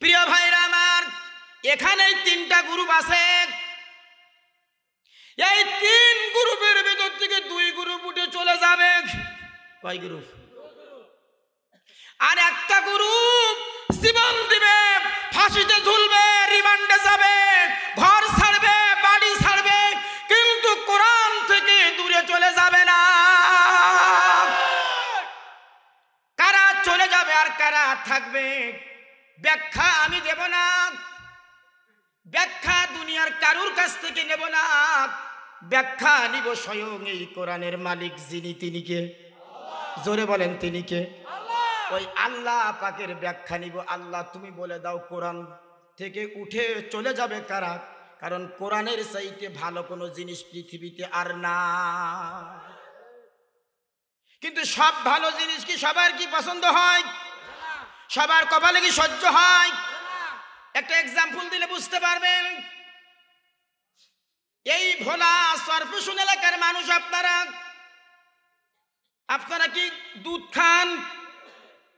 প্রিয় ভাইরা আমার, এখানেই তিনটা গ্রুপ আছে। এই তিন গ্রুপের ভিতর থেকে দুই গ্রুপ উঠে চলে যাবে। কয় গ্রুপ? আর একটা গ্রুপ জীবন দিবে, ফাঁসিতে ঝুলবে, রিমান্ডে যাবে, ঘর ছাড়বে, বাড়ি ছাড়বে, কিন্তু কোরআন থেকে দূরে চলে যাবে না। কারা চলে যাবে আর কারা থাকবে, ব্যাখ্যা আমি দেব না, ব্যাখ্যা দুনিয়ার কারুর কাছ থেকে নেব না, ব্যাখ্যা নিব স্বয়ং এই কোরআনের মালিক যিনি, তিনি কে? জোরে বলেন, তিনি কে? ওই আল্লাহ পাকের ব্যাখ্যা নিব। আল্লাহ তুমি বলে দাও কোরআন থেকে উঠে চলে যাবে কারা? কারণ কোরআনের চাইতে ভালো কোনো জিনিস পৃথিবীতে আর না। কিন্তু সব ভালো জিনিস কি সবার কি পছন্দ হয়? সবার কপালে কি সহ্য হয়? একটা এক্সাম্পল দিলে বুঝতে পারবেন। এই ভোলা সরফেশন এলাকার মানুষ, আপনারা কি দুধ খান?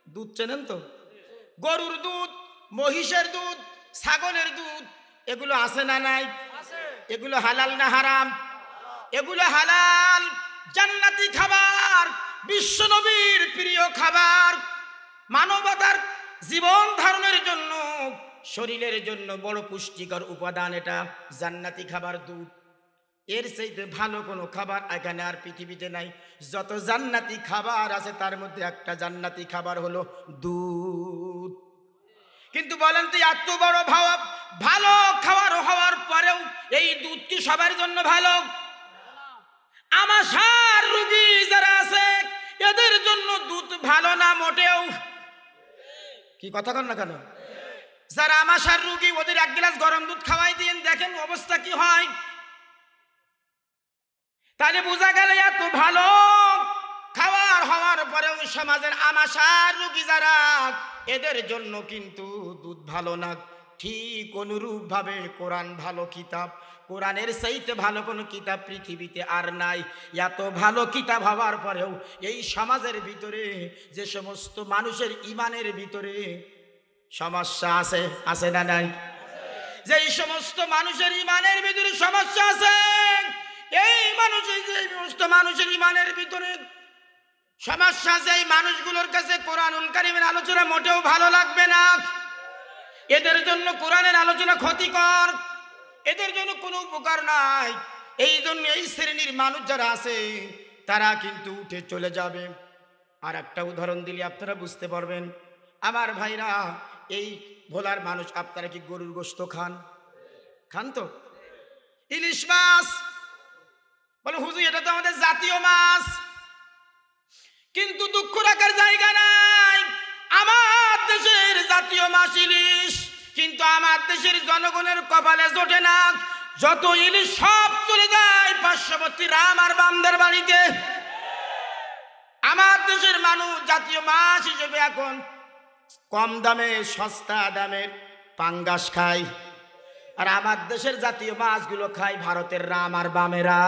দুধ চেনেন তো? গরুর দুধ, মহিষের দুধ, ছাগলের দুধ, এগুলো আছে না নাই? এগুলো হালাল না হারাম? এগুলো হালাল, জান্নাতি খাবার, বিশ্ব নবীর প্রিয় খাবার, মানবতার জীবন ধারণের জন্য, শরীরের জন্য বড় পুষ্টিকর উপাদান এটা জান্নাতি খাবার দুধ। এর চাইতে ভালো কোনো খাবার এখানে আর পৃথিবীতে নাই। যত জান্নাতি খাবার আছে তার মধ্যে একটা জান্নাতি খাবার হলো দুধ। কিন্তু বলেন তো, এত বড় ভালো খাবার হওয়ার পরেও এই দুধ কি সবার জন্য ভালো? আমাশার রোগী যারা আছে এদের জন্য দুধ ভালো না মোটেও। কি কথা কন না কেন? যারা আমাশার রোগী ওদের এক গ্লাস গরম দুধ খাওয়াই দিন, দেখেন অবস্থা কি হয়। তাহলে বোঝা গেল এত ভালো খাবার হওয়ার পরেও সমাজের আমাশার রোগী যারা, এদের জন্য কিন্তু দুধ ভালো না। ঠিক অনুরূপ ভাবে কোরআন ভালো কিতাব, কোরআনের চাইতে ভালো কোনো কিতাব পৃথিবীতে আর নাই। এত ভালো কিতাব হওয়ার পরেও এই সমাজের ভিতরে যে সমস্ত মানুষের ইমানের ভিতরে সমস্যা আছে, আছে না নাই? যে সমস্ত মানুষের ইমানের ভিতরে সমস্যা আছে, এই সমস্ত মানুষের ইমানের ভিতরে সমস্যা আছে, এই মানুষগুলোর কাছে কোরআনুল কারীমের আলোচনা মোটেও ভালো লাগবে না। এদের জন্য কোরআনের আলোচনা ক্ষতিকর, এদের জন্য কোনো উপকার নাই। এই জন্য এই শ্রেণীর মানুষ যারা আছে তারা কিন্তু উঠে চলে যাবে। আর একটা উদাহরণ দিলে আপনারা বুঝতে পারবেন। আমার ভাইরা, এই ভোলার মানুষ, আপনারা কি গরুর গোশত খান? খান তো? ইলিশ মাছ, বলে হুজুর এটা তো আমাদের জাতীয় মাছ, কিন্তু দুঃখ রাখার জায়গা নাই। আমার দেশের জাতীয় মাছ ইলিশ, কিন্তু আমার দেশের জনগণের কপালে জোটে না। যত ইলিশ সব চলে যায় পার্শ্ববর্তী রাম আর বামদের বাড়িতে। আমার দেশের মানুষ জাতীয় মাছ হিসেবে এখন কম দামে, সস্তা দামের পাঙ্গাস খায়, আর আমার দেশের জাতীয় মাছগুলো খায় ভারতের রাম আর বামেরা।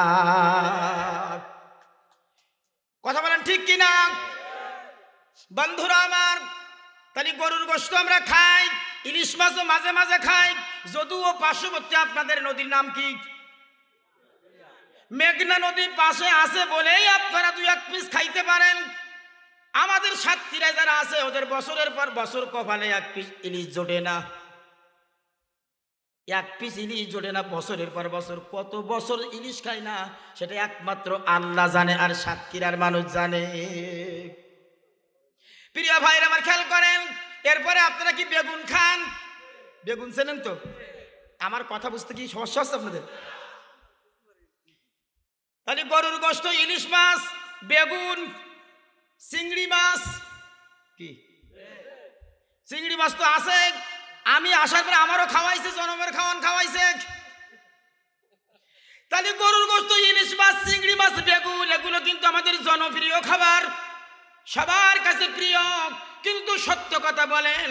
কথা বলেন ঠিক কিনা বন্ধুরা আমার? তাহলে গরুর গোশত আমরা খাই, ইলিশ মাছও মাঝে মাঝে খাই। যদিও পার্শ্ববর্তী আপনাদের নদীর নাম কি? মেঘনা নদী পাশে আছে বলেই আপনারা দুই এক পিস খাইতে পারেন। আমাদের সাতক্ষীরায় যারা আছে ওদের বছরের পর বছর কপালে এক পিস ইলিশ জোটে না, এক পিস ইলিশ জোটে না বছরের পর বছর। কত বছর ইলিশ খায় না সেটা একমাত্র আল্লাহ জানে আর সাতক্ষীরার মানুষ জানে। প্রিয় ভাইরা আমার, খেয়াল করেন। এরপরে আপনারা কি বেগুন খান? বেগুন চেনেন তো? আমার কথা বুঝতে কি সমস্যা হচ্ছে আপনাদের? তাহলে গরুর গোশত, ইলিশ মাছ, বেগুন, চিংড়ি মাছ, কি চিংড়ি মাছ তো আছে। আমি আসার পরে আমারও খাওয়াইছে, জনমের খাওয়ান খাওয়াইছে। তাহলে গরুর গোশত, ইলিশ মাছ, চিংড়ি মাছ, বেগুন, এগুলো কিন্তু আমাদের জনপ্রিয় খাবার, সবার কাছে প্রিয়। কিন্তু সত্য কথা বলেন,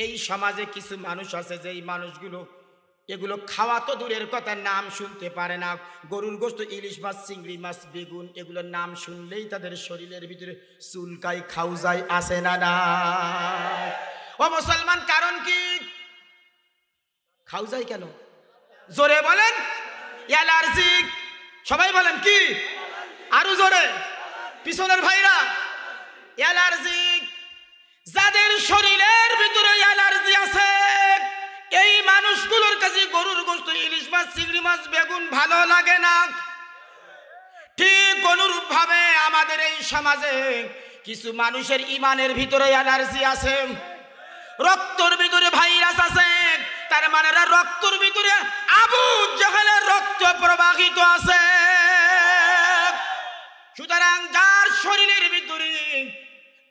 এই সমাজে কিছু মানুষ আছে যে এই মানুষগুলো এগুলো খাওয়া তো দূরের কথা, নাম শুনতে পারে না। গরুর গোশত, ইলিশ মাছ, চিংড়ি মাছ, বেগুন, এগুলোর নাম শুনলেই তাদের শরীরের ভিতরে চুলকাই, খাউজাই, আসে না না? ও মুসলমান, কারণ কি? খাও যায় কেন? জোরে বলেন। অ্যালার্জিক। সবাই বলেন কি? আরো জোরে, পিছনের ভাইরা। অ্যালার্জিক, যাদের শরীরের ভিতরে অ্যালার্জি আছে, এই মানুষগুলোর কাছে গরুর গোশত, ইলিশ মাছ, চিংড়ি মাছ, বেগুন ভালো লাগে না। ঠিক অনুরূপ ভাবে আমাদের এই সমাজে কিছু মানুষের ইমানের ভিতরে অ্যালার্জি আছে, রক্তর ভিতরে ভাইরাস আছে। তার মানে রক্তর ভিতরে আবু জাহেলের রক্ত প্রবাহিত আছে। সুতরাং যার শরীরের ভিতরে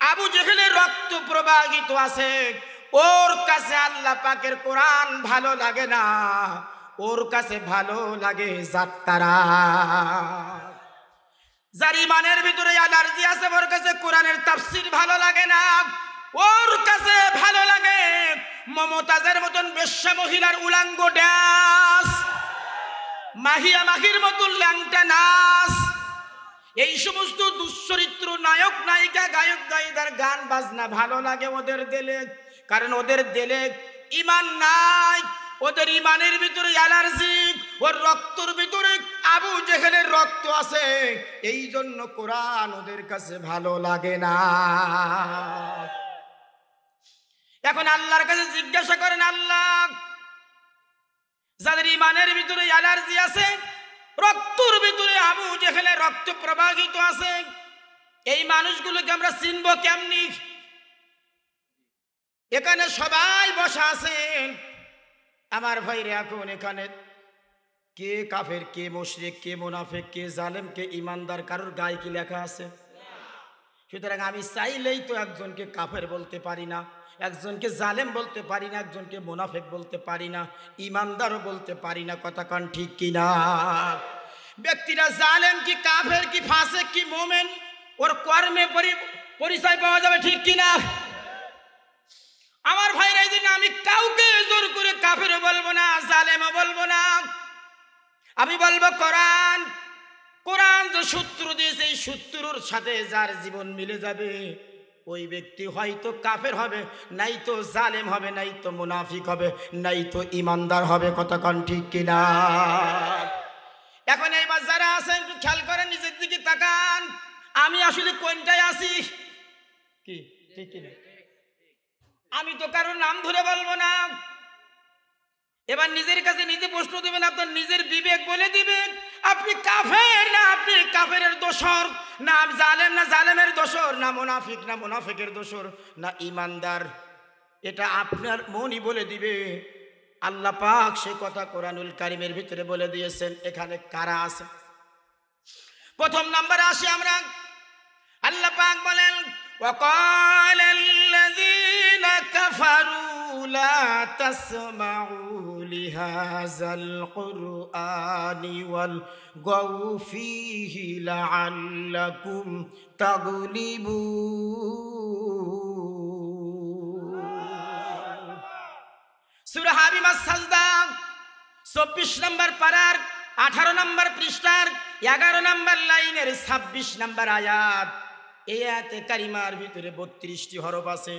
আবু জাহেলের রক্ত প্রবাহিত আছে, ওর কাছে আল্লাহ পাকের কোরআন ভালো লাগে না, ওর কাছে ভালো লাগে যাত্রা। যার ইমানের ভিতরে অ্যালার্জি আছে, ওর কাছে কোরআনের তাফসীর ভালো লাগে না, ওর কাছে ভালো লাগে মমতাজের মতন বেশ্যা মহিলার উলাঙ্গ ডান্স, মাহিয়া মাহির মতন ল্যাংটা নাচ, এই সমস্ত দুশ্চরিত্র নায়ক নায়িকা গায়ক গায়িকার গান বাজনা ভালো লাগে ওদের দিলে। কারণ ওদের দিলে ইমান নাই, ওদের ইমানের ভিতরে অ্যালার্জি, ওর রক্তর ভিতরে আবু জেহেলের রক্ত আছে, এই জন্য কোরআন ওদের কাছে ভালো লাগে না। এখন আল্লাহর কাছে জিজ্ঞাসা করেন, আল্লাহ, যাদের ইমানের ভিতরে অ্যালার্জি আছে, রক্তর ভিতরে আবু জেহেলের রক্ত প্রবাহিত আছে, এই মানুষগুলোকে আমরা চিনব কেমনি? এখানে সবাই বসা আছেন আমার ভাইরে। এখন এখানে কে কাফের, কে মুশরিক, কে মুনাফিক, কে জালেম, কে ইমানদার, কারোর গায়ে কি লেখা আছে? সুতরাং আমি চাইলেই তো একজনকে কাফের বলতে পারি না, একজনকে জালেম বলতে পারি না, একজনকে মুনাফিক বলতে পারি না, ইমানদারও বলতে পারি না। কথা কান ঠিক কিনা? ব্যক্তিরা জালেম কি কাফের কি ফাসিক কি মুমিন, ওর কর্মে পরিচয় পাওয়া যাবে, ঠিক কিনা? আমার ভাইরা, এই জন্য আমি কাউকে জোর করে কাফেরও বলবো না, জালেমও বলবো না। আমি বলবো কোরআন, কোরআন যে সূত্র দিয়েছে, এই সূত্রর সাথে যার জীবন মিলে যাবে, ওই ব্যক্তি হয়তো কাফের হবে, নাই তো জালেম হবে, নাই তো মুনাফিক হবে, নাই তো ইমানদার হবে। কথা কান ঠিক কিনা? এখন এইবার যারা আছেন একটু খেয়াল করেন, নিজের দিকে তাকান, আমি আসলে কোনটায় আছি? কি ঠিক কিনা? আমি তো কারোর নাম ধরে বলবো না। এবার নিজের কাছে নিজে প্রশ্ন দিবেন, আপনার নিজের বিবেক বলে দিবেন আপনি কাফের না আপনি কাফেরের দোসর, না জালেম না জালেমের দোসর, না মুনাফিক না মুনাফিকের দোসর, না ইমানদার। এটা আপনার মনই বলে দিবে। আল্লাহ পাক সে কথা কোরআনুল কারীমের ভিতরে বলে দিয়েছেন। এখানে কারা আছে? প্রথম নম্বরে আসি আমরা। আল্লাহ পাক বলেন, وقال الذين كفروا لا تسمعوا لهذا القرآن والغوا فيه لعلكم تغلبون। সূরা হামিম সাজদা 24 নম্বর পারার 18 নম্বর পৃষ্ঠার 11 নম্বর লাইনের 26 নম্বর আয়াত। এই আয়াতে কারিমার ভিতরে 32টি হরফ আছে।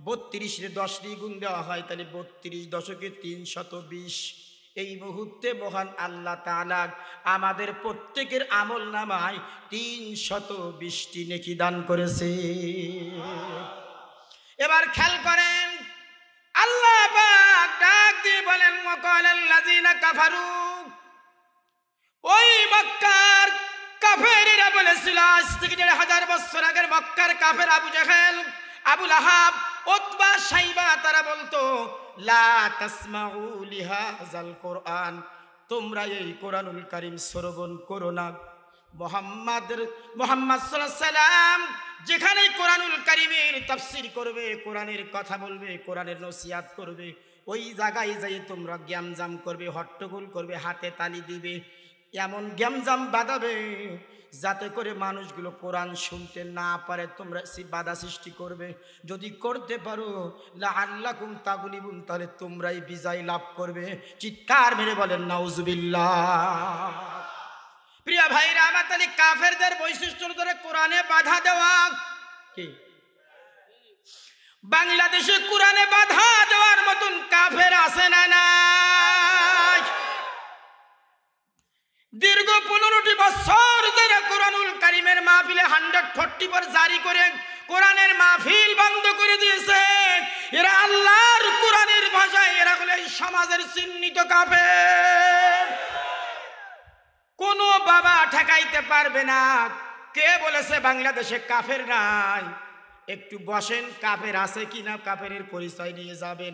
32-এর 10 দিয়ে গুণ দেওয়া হয়, তাহলে 32 দশকে 320। এই মুহূর্তে মহান আল্লাহ তাআলা আমাদের প্রত্যেকের আমল নামায় 320টি নেকি দান করেছে। এবার খেয়াল করেন, আল্লাহ পাক ডাক দিয়ে বলেন, ওয়াকালাল্লাযিনা কাফারু, ওই মক্কার কাফেরেরা বলেছিল, আজ থেকে 1000 বছর আগের মক্কার কাফের আবু জাহেল, আবু লাহাব, উতবা, শাইবা, তারা বলতো, লা তাসমাউ লিহাযাল কোরআন, তোমরা এই কোরআনুল কারীম শ্রবণ করো না। মুহাম্মদ সাল্লাল্লাহু আলাইহি সাল্লাম যেখানে কোরআনুল কারীমের তাফসীর করবে, কোরআনের কথা বলবে, কোরআনের নসিহত করবে, ওই জায়গায় যাই তোমরা গ্যামজাম করবে, হট্টগোল করবে, হাতে তালি দিবে, এমন গ্যামজাম বাঁধাবে যাতে করে মানুষগুলো কোরআন শুনতে না পারে। তোমরা বাধা সৃষ্টি করবে। যদি করতে পারো, লাআল্লাকুম তাগলিবুন, তাহলে তোমরাই বিজয় লাভ করবে। চিৎকার মেরে বলেন নাউজুবিল্লাহ। প্রিয় ভাইরা আমার, তাহলে কাফেরদের বৈশিষ্ট্য ধরে কোরআনে বাধা দেওয়া কি? বাংলাদেশে কোরআনে বাধা দেওয়ার মতন কাফের আছে না? বছর ধরে কোরআনুল কারীমের মাহফিলে 144 জারি করে কোরআনের মাহফিল বন্ধ করে দিয়েছে। এরা আল্লাহর কোরআনের ভাষায় এরা হলো এই সমাজের চিহ্নিত কাফের। কোন বাবা ঠেকাইতে পারবে না। কে বলেছে বাংলাদেশে কাফের নাই? একটু বসেন, কাফের আছে কিনা কাফেরের পরিচয় নিয়ে যাবেন।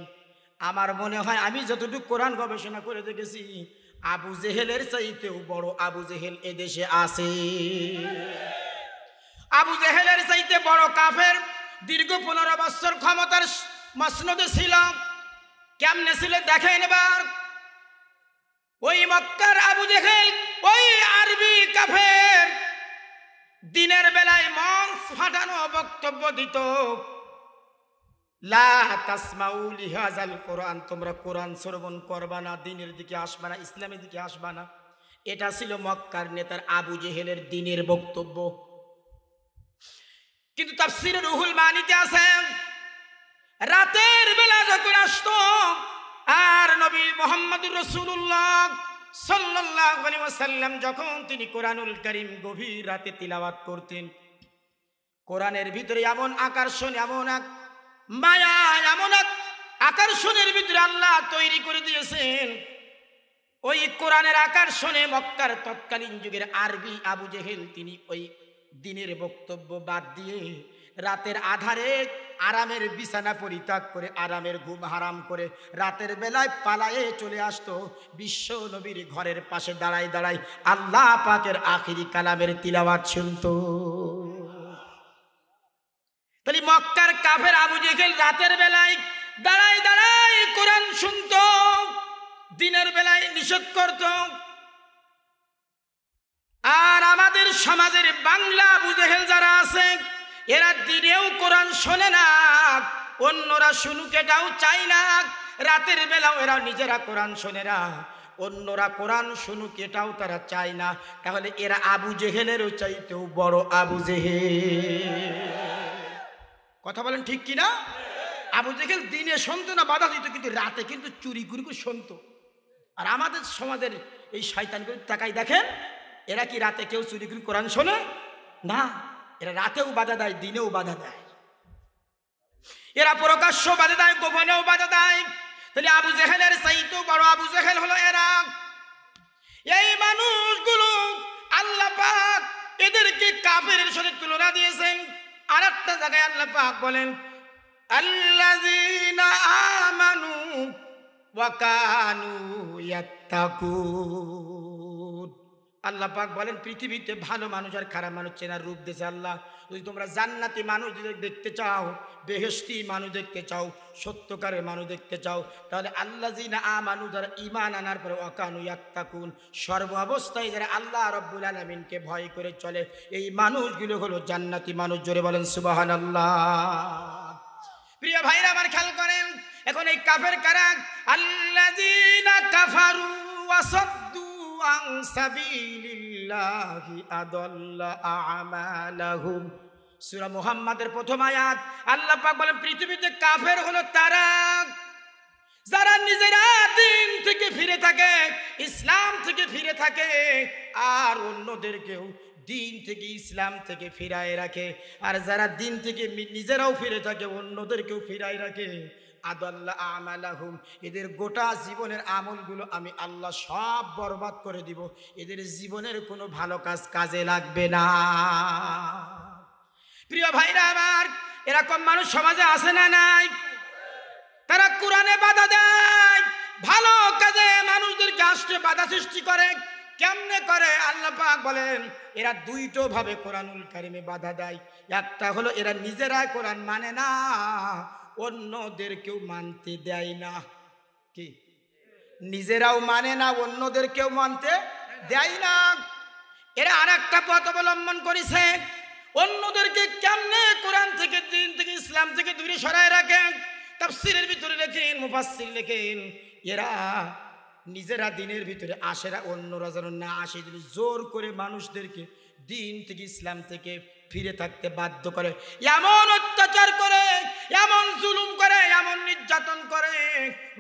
আমার মনে হয় আমি যতটুকু কোরআন গবেষণা করে দেখেছি, আবু জেহেলের চাইতেও বড় আবু জেহেল এদেশে আছে। আবু জেহেলের চাইতে বড় কাফের দীর্ঘ 15 বছর ক্ষমতার মসনদে ছিল। কেমনে ছিল দেখেন এবার। ওই মক্কার আবু জেহেল ওই আরবি কাফের দিনের বেলায় মঞ্চ ফাটানো বক্তব্য দিত, লা তাসমাউ লিহাযাল কোরআন, তোমরা কোরআন শ্রবণ করবা না, দ্বীনের দিকে আসবা না, ইসলামের দিকে আসবা না। এটা ছিল মক্কার নেতার আবু জেহেলের দ্বীনের বক্তব্য। কিন্তু তাফসীরে রুহুল মানিতে আছে, রাতের বেলা যখন আসতো আর নবী মুহাম্মদুর রাসূলুল্লাহ সাল্লাল্লাহু আলাইহি ওয়াসাল্লাম যখন তিনি কোরআনুল কারীম গভীর রাতে তিলাওয়াত করতেন, কোরআনের ভিতরে এমন আকর্ষণ, এমন এক মায়া, এমন এক আকর্ষণের ভিতরে আল্লাহ তৈরি করে দিয়েছেন। ওই কোরআনের আকর্ষণে মক্কার তৎকালীন যুগের আরবি আবু জেহেল তিনি ওই দিনের বক্তব্য বাদ দিয়ে রাতের আধারে আরামের বিছানা পরিত্যাগ করে, আরামের ঘুম হারাম করে রাতের বেলায় পালায়ে চলে আসতো বিশ্ব নবীর ঘরের পাশে দাঁড়ায় দাঁড়ায় আল্লাহ পাকের আখিরি কালামের তিলাওয়াত শুনতো। তাহলে মক্কার কাফের আবু জেহেল রাতের বেলায় দাঁড়ায় দাঁড়ায় কোরআন শুনতো, দিনের বেলায় নিষেধ করত। আর আমাদের সমাজের বাংলা আবু জেহেল যারা আছে এরা দিনেও কোরআন শোনে না, অন্যরা শুনুক এটাও চায় না। রাতের বেলাও এরা নিজেরা কোরআন শোনে না, অন্যরা কোরআন শুনুক এটাও তারা চায় না। তাহলে এরা আবু জেহেলেরও চাইতেও বড় আবু জেহেল। কথা বলেন ঠিক কিনা? আবু জেহেল দিনে শুনতো না, বাধা দিত, কিন্তু রাতে কিন্তু চুরি করে শুনতো। আর আমাদের সমাজের এই শয়তানগুলো তাকাই দেখেন, এরা কি রাতে কেউ চুরি করে কোরআন শোনে না? এরা রাতেও বাধা দেয়, দিনেও বাধা দেয়। এরা প্রকাশ্য বাধা দেয়, গোপনেও বাধা দেয়। তাহলে আবু জেহেলের চাইতেও বড় আবু জেহেল হলো এরা। এই মানুষগুলো আল্লাহ পাক এদেরকে কাফেরের সাথে তুলনা দিয়েছেন। আর একটা জায়গায় আল্লাহ পাক বলেন, আল্লাযীনা আমানু ওয়া কানু ইয়াত্তাকুন। আল্লাহ পাক বলেন পৃথিবীতে ভালো মানুষ আর খারাপ মানুষ চেনার রূপ দিয়েছে আল্লাহ। যদি তোমরা জান্নাতি মানুষ দেখতে চাও, বেহেশতি মানুষ দেখতে চাও, সত্যকারের মানুষ দেখতে চাও, তাহলে আল্লাযীনা আমানু, যারা ঈমান আনার পরে ওয়া কানু ইয়াত্তাকুন, সর্ব অবস্থায় যারা আল্লাহ রাব্বুল আলামিনকে ভয় করে চলে, এই মানুষগুলো হলো জান্নাতি মানুষ। জোরে বলেন সুবহানাল্লাহ। প্রিয় ভাইরা আমার খেয়াল করেন, এখন এই কাফের কারা? আল্লাযীনা কাফারু ওয়া সাদ্দু আন সাবিলিল্লাহি আদাল্লা আমালাহুম। সূরা মুহাম্মাদের প্রথম আয়াত আল্লাহ পাক বলেন পৃথিবীতে কাফের হলো তারা যারা নিজেরা দিন থেকে ফিরে থাকে, ইসলাম থেকে ফিরে থাকে, আর অন্যদেরকেও দিন থেকে ইসলাম থেকে ফিরায় রাখে। আর যারা দিন থেকে নিজেরাও ফিরে থাকে, অন্যদেরকেও ফিরায় রাখে, আদাল্লা আমালাহুম, এদের গোটা জীবনের আমলগুলো আমি আল্লাহ সব বরবাদ করে দিব। এদের জীবনের কোনো ভালো কাজ কাজে লাগবে না। প্রিয় ভাইরা আমার, এরকম মানুষ সমাজে আছে না নাই? তারা কোরআনে বাধা দেয়, ভালো কাজে মানুষদেরকে আসতে বাধা সৃষ্টি করে। কেমনে করে? আল্লাহ পাক বলেন এরা দুইটো ভাবে কোরআনুল কারীমে বাধা দেয়। একটা হলো এরা নিজেরা কোরআন মানে না, অন্যদেরকেও মানতে দেয় না। কি? নিজেরাও মানে না, অন্যদেরকেও মানতে দেয় না। এরা আর একটা পথ অবলম্বন করেছে, অন্যদেরকে কেমনে কোরআন থেকে, দিন থেকে, ইসলাম থেকে দূরে সরায় রাখেন। তাফসীরের ভিতরে লেখেন, মুফাসসির লেখেন, এরা নিজেরা দিনের ভিতরে আসে না, অন্যরা যেন না আসে, জোর করে মানুষদেরকে দিন থেকে ইসলাম থেকে ফিরে থাকতে বাধ্য করে, এমন অত্যাচার করে, এমন জুলুম করে, এমন নির্যাতন করে,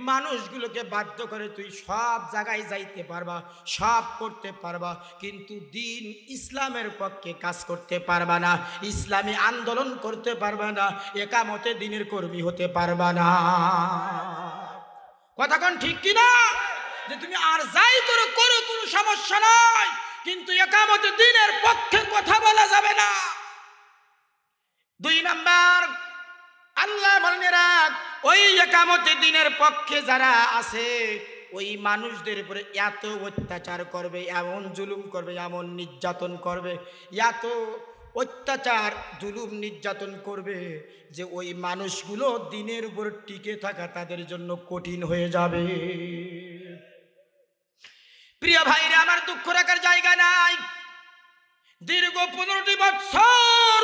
মানুষগুলোকে বাধ্য করে তুই সব জায়গায় যাইতে পারবা, সব করতে পারবা, কিন্তু দিন ইসলামের পক্ষে কাজ করতে পারবা না, ইসলামী আন্দোলন করতে পারবা না, একামতে দিনের কর্মী হতে পারবা না। কথা কোন ঠিক কিনা? যে তুমি আর যাই করো কোনো সমস্যা নাই, কিন্তু একামতে দিনের পক্ষে কথা বলা যাবে না। 2 নাম্বার, আল্লাহ বলেন রাখ, ওই একামতে দিনের পক্ষে যারা আছে ওই মানুষদের উপরে এত অত্যাচার করবে, এমন জুলুম করবে, এমন নির্যাতন করবে, এত অত্যাচার জুলুম নির্যাতন করবে যে ওই মানুষগুলো দিনের উপর টিকে থাকা তাদের জন্য কঠিন হয়ে যাবে। প্রিয় ভাইরা আমার, দুঃখ রাখার জায়গা নাই। দীর্ঘ 15টি বছর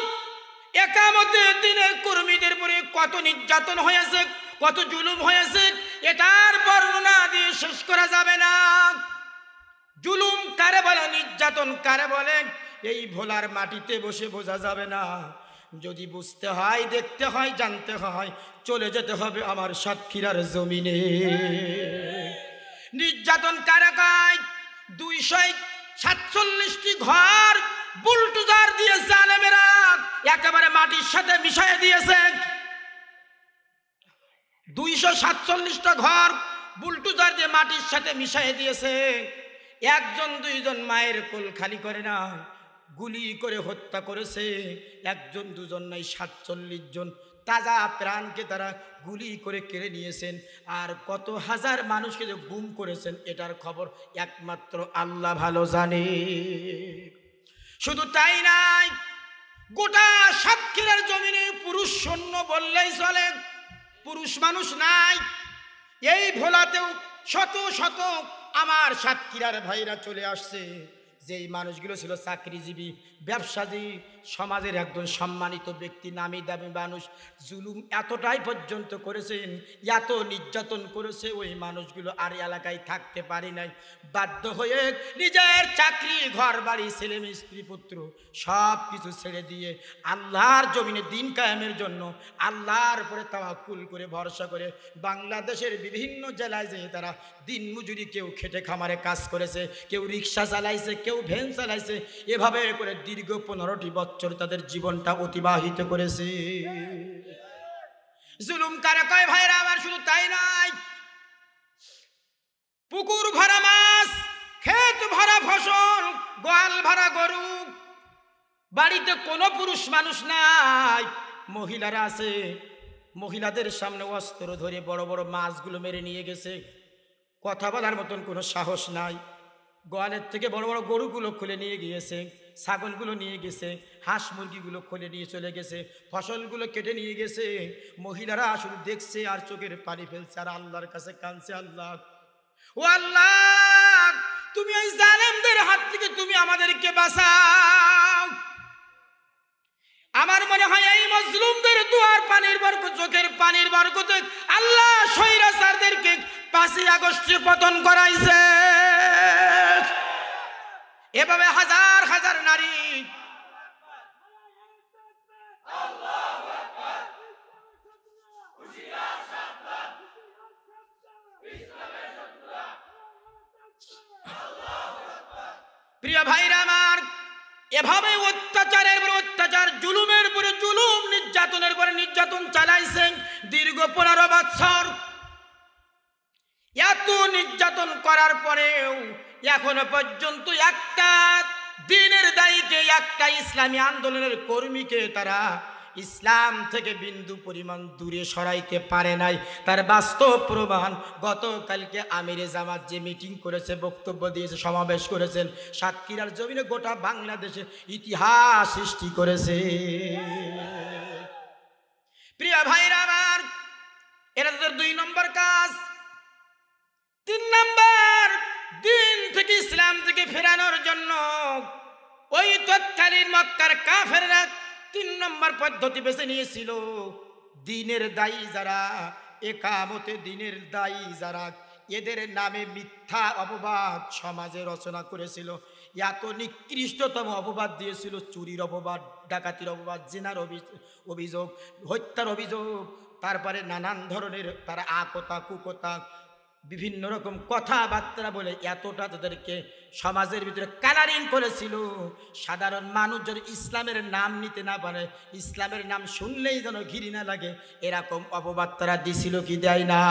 একামতে দিনের কর্মীদের উপরে কত নির্যাতন হয়েছে, কত জুলুম হয়েছে, এটার বর্ণনা দিয়ে শেষ করা যাবে না। জুলুম কারে বলে, নির্যাতন কারে বলে, এই ভোলার মাটিতে বসে বোঝা যাবে না। যদি বুঝতে হয়, দেখতে হয়, জানতে হয়, চলে যেতে হবে আমার সাতক্ষীরার জমিনে। নির্যাতন কারে কয়? 247টি ঘর বুলডোজার দিয়ে জালেমেরা একেবারে মাটির সাথে মিশিয়ে দিয়েছে। 247টা ঘর বুলডোজার দিয়ে মাটির সাথে মিশিয়ে দিয়েছে। 1-2জন মায়ের কোল খালি করে না, গুলি করে হত্যা করেছে। 1-2জন নাই, 47 জন তাজা প্রাণকে তারা গুলি করে কেড়ে নিয়েছেন। আর কত হাজার মানুষকে যে গুম করেছেন এটার খবর একমাত্র আল্লাহ ভালো জানে। শুধু তাই নাই, গোটা সাতক্ষীরার জমিনে পুরুষ শূন্য বললেই চলে, পুরুষ মানুষ নাই। এই ভোলাতেও শত শত আমার সাতক্ষীরার ভাইরা চলে আসছে, যেই মানুষগুলো ছিল চাকরিজীবী, ব্যবসাজীবী, সমাজের একজন সম্মানিত ব্যক্তি, নামি দামি মানুষ, জুলুম এতটাই পর্যন্ত করেছেন, এত নির্যাতন করেছে, ওই মানুষগুলো আর এলাকায় থাকতে পারে নাই। বাধ্য হয়ে নিজের চাকরি, ঘর বাড়ি, ছেলে মেয়ে, স্ত্রী পুত্র সব কিছু ছেড়ে দিয়ে আল্লাহর জমিনে দিন কায়েমের জন্য আল্লাহর উপরে তাওয়াক্কুল করে ভরসা করে বাংলাদেশের বিভিন্ন জেলায় যেয়ে তারা দিন মজুরি, কেউ খেটে খামারে কাজ করেছে, কেউ রিক্সা চালাইছে, কেউ ভ্যান চালাইছে, এভাবে করে দীর্ঘ 15টি বছর তাদের জীবনটা অতিবাহিত করেছে। জুলুম কারে কয় ভাইরা আমার? শুধু তাই নাই, পুকুর ভরা মাছ, ক্ষেত ভরা ফসল, গোয়াল ভরা গরু, বাড়িতে কোনো পুরুষ মানুষ নাই, মহিলারা আছে, মহিলাদের সামনে অস্ত্র ধরে বড় বড় মাছগুলো মেরে নিয়ে গেছে। কথা বলার মতন কোনো সাহস নাই। গোয়ালের থেকে বড় বড় গরুগুলো খুলে নিয়ে গিয়েছে, ছাগলগুলো নিয়ে গেছে, হাঁস মুরগিগুলো খুলে নিয়ে চলে গেছে, ফসলগুলো কেটে নিয়ে গেছে। মহিলারা শুধু দেখছে আর চোখের পানি ফেলছে আর আল্লাহর কাছে কাঁদছে, আল্লাহ, ও আল্লাহ, তুমি এই জালেমদের হাত থেকে তুমি আমাদেরকে বাঁচাও। আমার মনে হয় এই মজলুমদের দুয়ার পানির বরকত, চোখের পানির বরকতে আল্লাহ স্বৈরাচারদেরকে 5ই আগস্টে পতন করাইছে। এভাবে হাজার হাজার নারী, প্রিয় ভাইরা আমার, এভাবে অত্যাচারের পর অত্যাচার, জুলুমের পরে জুলুম, নির্যাতনের পরে নির্যাতন চালাইছেন দীর্ঘ 15 বছর। এত নির্যাতন করার পরেও এখনো পর্যন্ত একটা দিনের দায়ীকে, একটা ইসলামী আন্দোলনের কর্মীকে তারা ইসলাম থেকে বিন্দু পরিমাণ দূরে সরাইতে পারে নাই। তার বাস্তব প্রমাণ গতকালকে আমিরে জামাত যে মিটিং করেছে, বক্তব্য দিয়েছে, সমাবেশ করেছেন, সাতক্ষীরার জমিনে গোটা বাংলাদেশে ইতিহাস সৃষ্টি করেছে। প্রিয় ভাইরা আমার, এটা তাদের 2 নম্বর কাজ। 3 নম্বর, দিন থেকে ইসলাম থেকে ফেরানোর জন্য ওই তৎকালীন মক্কার কাফেররা 3 নম্বর পদ্ধতি বেছে নিয়েছিল। দিনের দায়ী যারা, একামতে দিনের দায়ী যারা, এদের নামে মিথ্যা অপবাদ সমাজে রচনা করেছিল। এত নিকৃষ্টতম অপবাদ দিয়েছিল, চুরির অপবাদ, ডাকাতির অপবাদ, জিনার অভিযোগ, হত্যার অভিযোগ, তারপরে নানান ধরনের তারা আকতা কুকতা বিভিন্ন রকম কথাবার্তা বলে এতটা তাদেরকে সমাজের ভিতরে কালারিং করেছিল, সাধারণ মানুষ যেন ইসলামের নাম নিতে না পারে, ইসলামের নাম শুনলেই যেন ঘৃণা লাগে, এরকম অপবাদ তারা দিছিল কি দেয় না?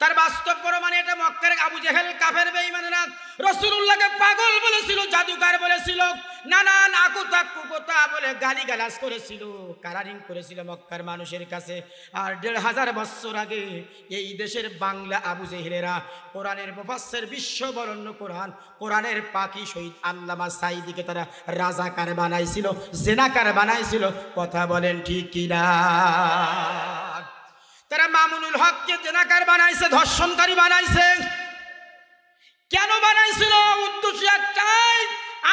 তার বাস্তব প্রমাণ এটা মক্কার আবু জেহেল কাফের বেঈমানেরা রাসূলুল্লাহকে পাগল বলেছিল, জাদুকর বলেছিল, নানান আকতা কুকতা বলে গালিগালাজ করেছিল, কালারিং করেছিল মক্কার মানুষের কাছে। আর ১৫০০ বছর আগে এই দেশের বাংলা আবু জেহেলেরা কোরআনের মুফাসসির বিশ্ববরণ্য কোরআনের পাখি শহীদ আল্লামা সাঈদীকে তারা রাজাকার বানাইছিল, জেনাকার বানাইছিল। কথা বলেন ঠিক কিনা? তারা মামুনুল হককে জেনাকার বানাইছে, ধর্ষণকারী বানাইছে। কেন বানাইছিল? উদ্দেশ্য একটাই,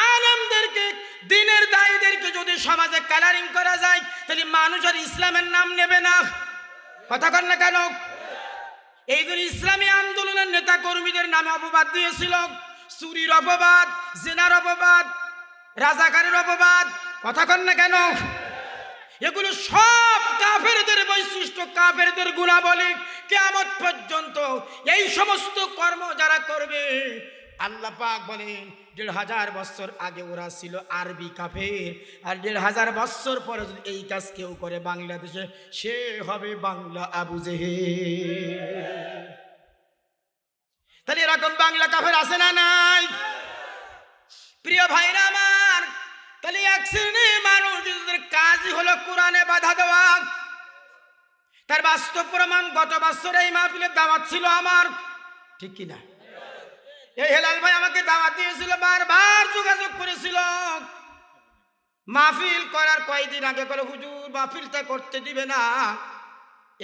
আলেমদেরকে, দ্বীনের দায়ীদেরকে যদি সমাজে কালারিং করা যায় তাহলে মানুষ আর ইসলামের নাম নেবে না। কথা কন না কেন? এই জন্য ইসলামী আন্দোলনের নেতা কর্মীদের নামে অপবাদ দিয়েছিল, চুরির অপবাদ, জেনার অপবাদ, রাজাকারের অপবাদ। কথা কন না কেন? এগুলো সব কাফেরদের বৈশিষ্ট্য, কাফেরদের গুণাবলী। কিয়ামত পর্যন্ত এই সমস্ত কর্ম যারা করবে, আল্লাহ পাক বলেন ১৫০০ বছর আগে ওরা ছিল আরবি কাফের, আর ১৫০০ বছর পরে যদি এই কাজ কেউ করে বাংলাদেশে, সে হবে বাংলা আবু জেহেল। তাহলে এরকম বাংলা কাফের আছে না নাই? প্রিয় ভাইরা আমার, তাহলে এক শ্রেণীর মানুষদের কাজই হলো কোরআনে বাধা দেওয়া। তার বাস্তব প্রমাণ গত বছর এই মাহফিলের দাওয়াত ছিল আমার, ঠিক কিনা? এই হেলাল ভাই আমাকে দাওয়াত দিয়েছিল, বারবার যোগাযোগ করেছিল। মাহফিল করার কয়েকদিন আগে করে, হুজুর মাহফিলটা করতে দিবে না।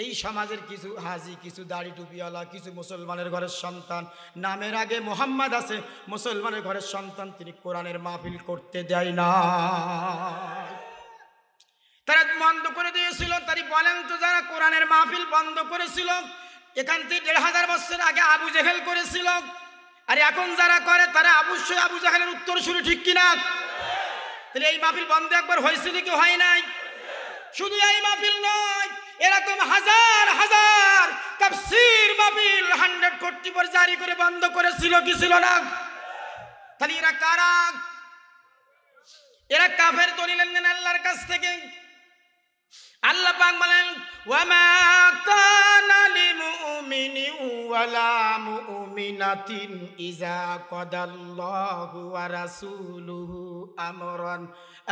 এই সমাজের কিছু হাজি, কিছু দাড়ি টুপিওয়ালা, কিছু মুসলমানের ঘরের সন্তান, নামের আগে মোহাম্মদ আছে, মুসলমানের ঘরের সন্তান, তিনি কোরআনের মাহফিল করতে দেয় না। তারা বন্ধ করে দিয়েছিল। তাই বলেন তো, যারা কোরআনের মাহফিল বন্ধ করেছিল, এখান থেকে ১৫০০ বছর আগে আবু জেহেল করেছিল, আর এখন যারা করে তারা অবশ্যই আবু জেহেলের উত্তর শুরু, ঠিক কিনা? তাহলে এই মাহফিল বন্ধ একবার হয়েছিল কি হয় নাই? শুধু এই মাহফিল নয়, এরকম হাজার হাজার তাফসীর মাহফিল 100 কোটি পর জারি করে বন্ধ করেছিল কি ছিল না? তাহলে এরা কারা? এরা কাফের দলিল নেন আল্লাহর কাছ থেকে। আল্লাহ পাক বলেন, ওয়ামা কানা লিমুমিনিন ওয়ালা মুমিনাতিন ইযা কাদাল্লাহু ওয়া রাসূলুহু আমরান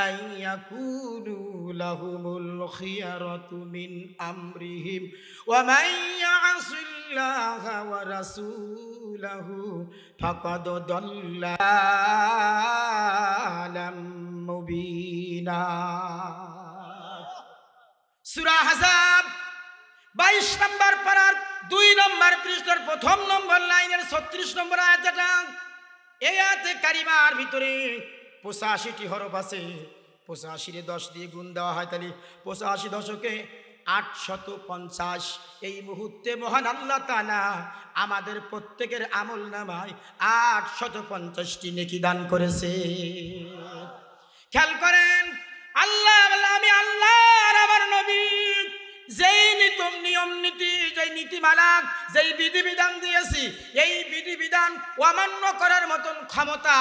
আইয়াকুনু লাহুমুল খিয়ারাতু মিন আমরিহিম ওয়া মান ইয়াসিল্লাহা ওয়া রাসূলাহু ফাকাদ দাল্লা দালালাম মুবিনা। সূরা আহজাব 22 নম্বর পারার 2 নম্বর পৃষ্ঠার 1 নম্বর লাইনের 36 নম্বর আয়াতটা। এই আয়াতে কারিমার ভিতরে 85টি হরফ আছে। 85 10 দিয়ে গুণ দেওয়া হয়, তাহলে 85 দশকে 850। এই মুহূর্তে মহান আল্লাহ তাআলা আমাদের প্রত্যেকের আমল নামায় 850টি নেকি দান করেছে। খেয়াল করেন, আল্লাহ বলে, আমি আল্লাহ আর আমার নবী যেই নিয়ম নীতি, যেই নীতিমালা, যেই বিধিবিধান দিয়েছি, এই বিধিবিধান অমান্য করার মতন ক্ষমতা,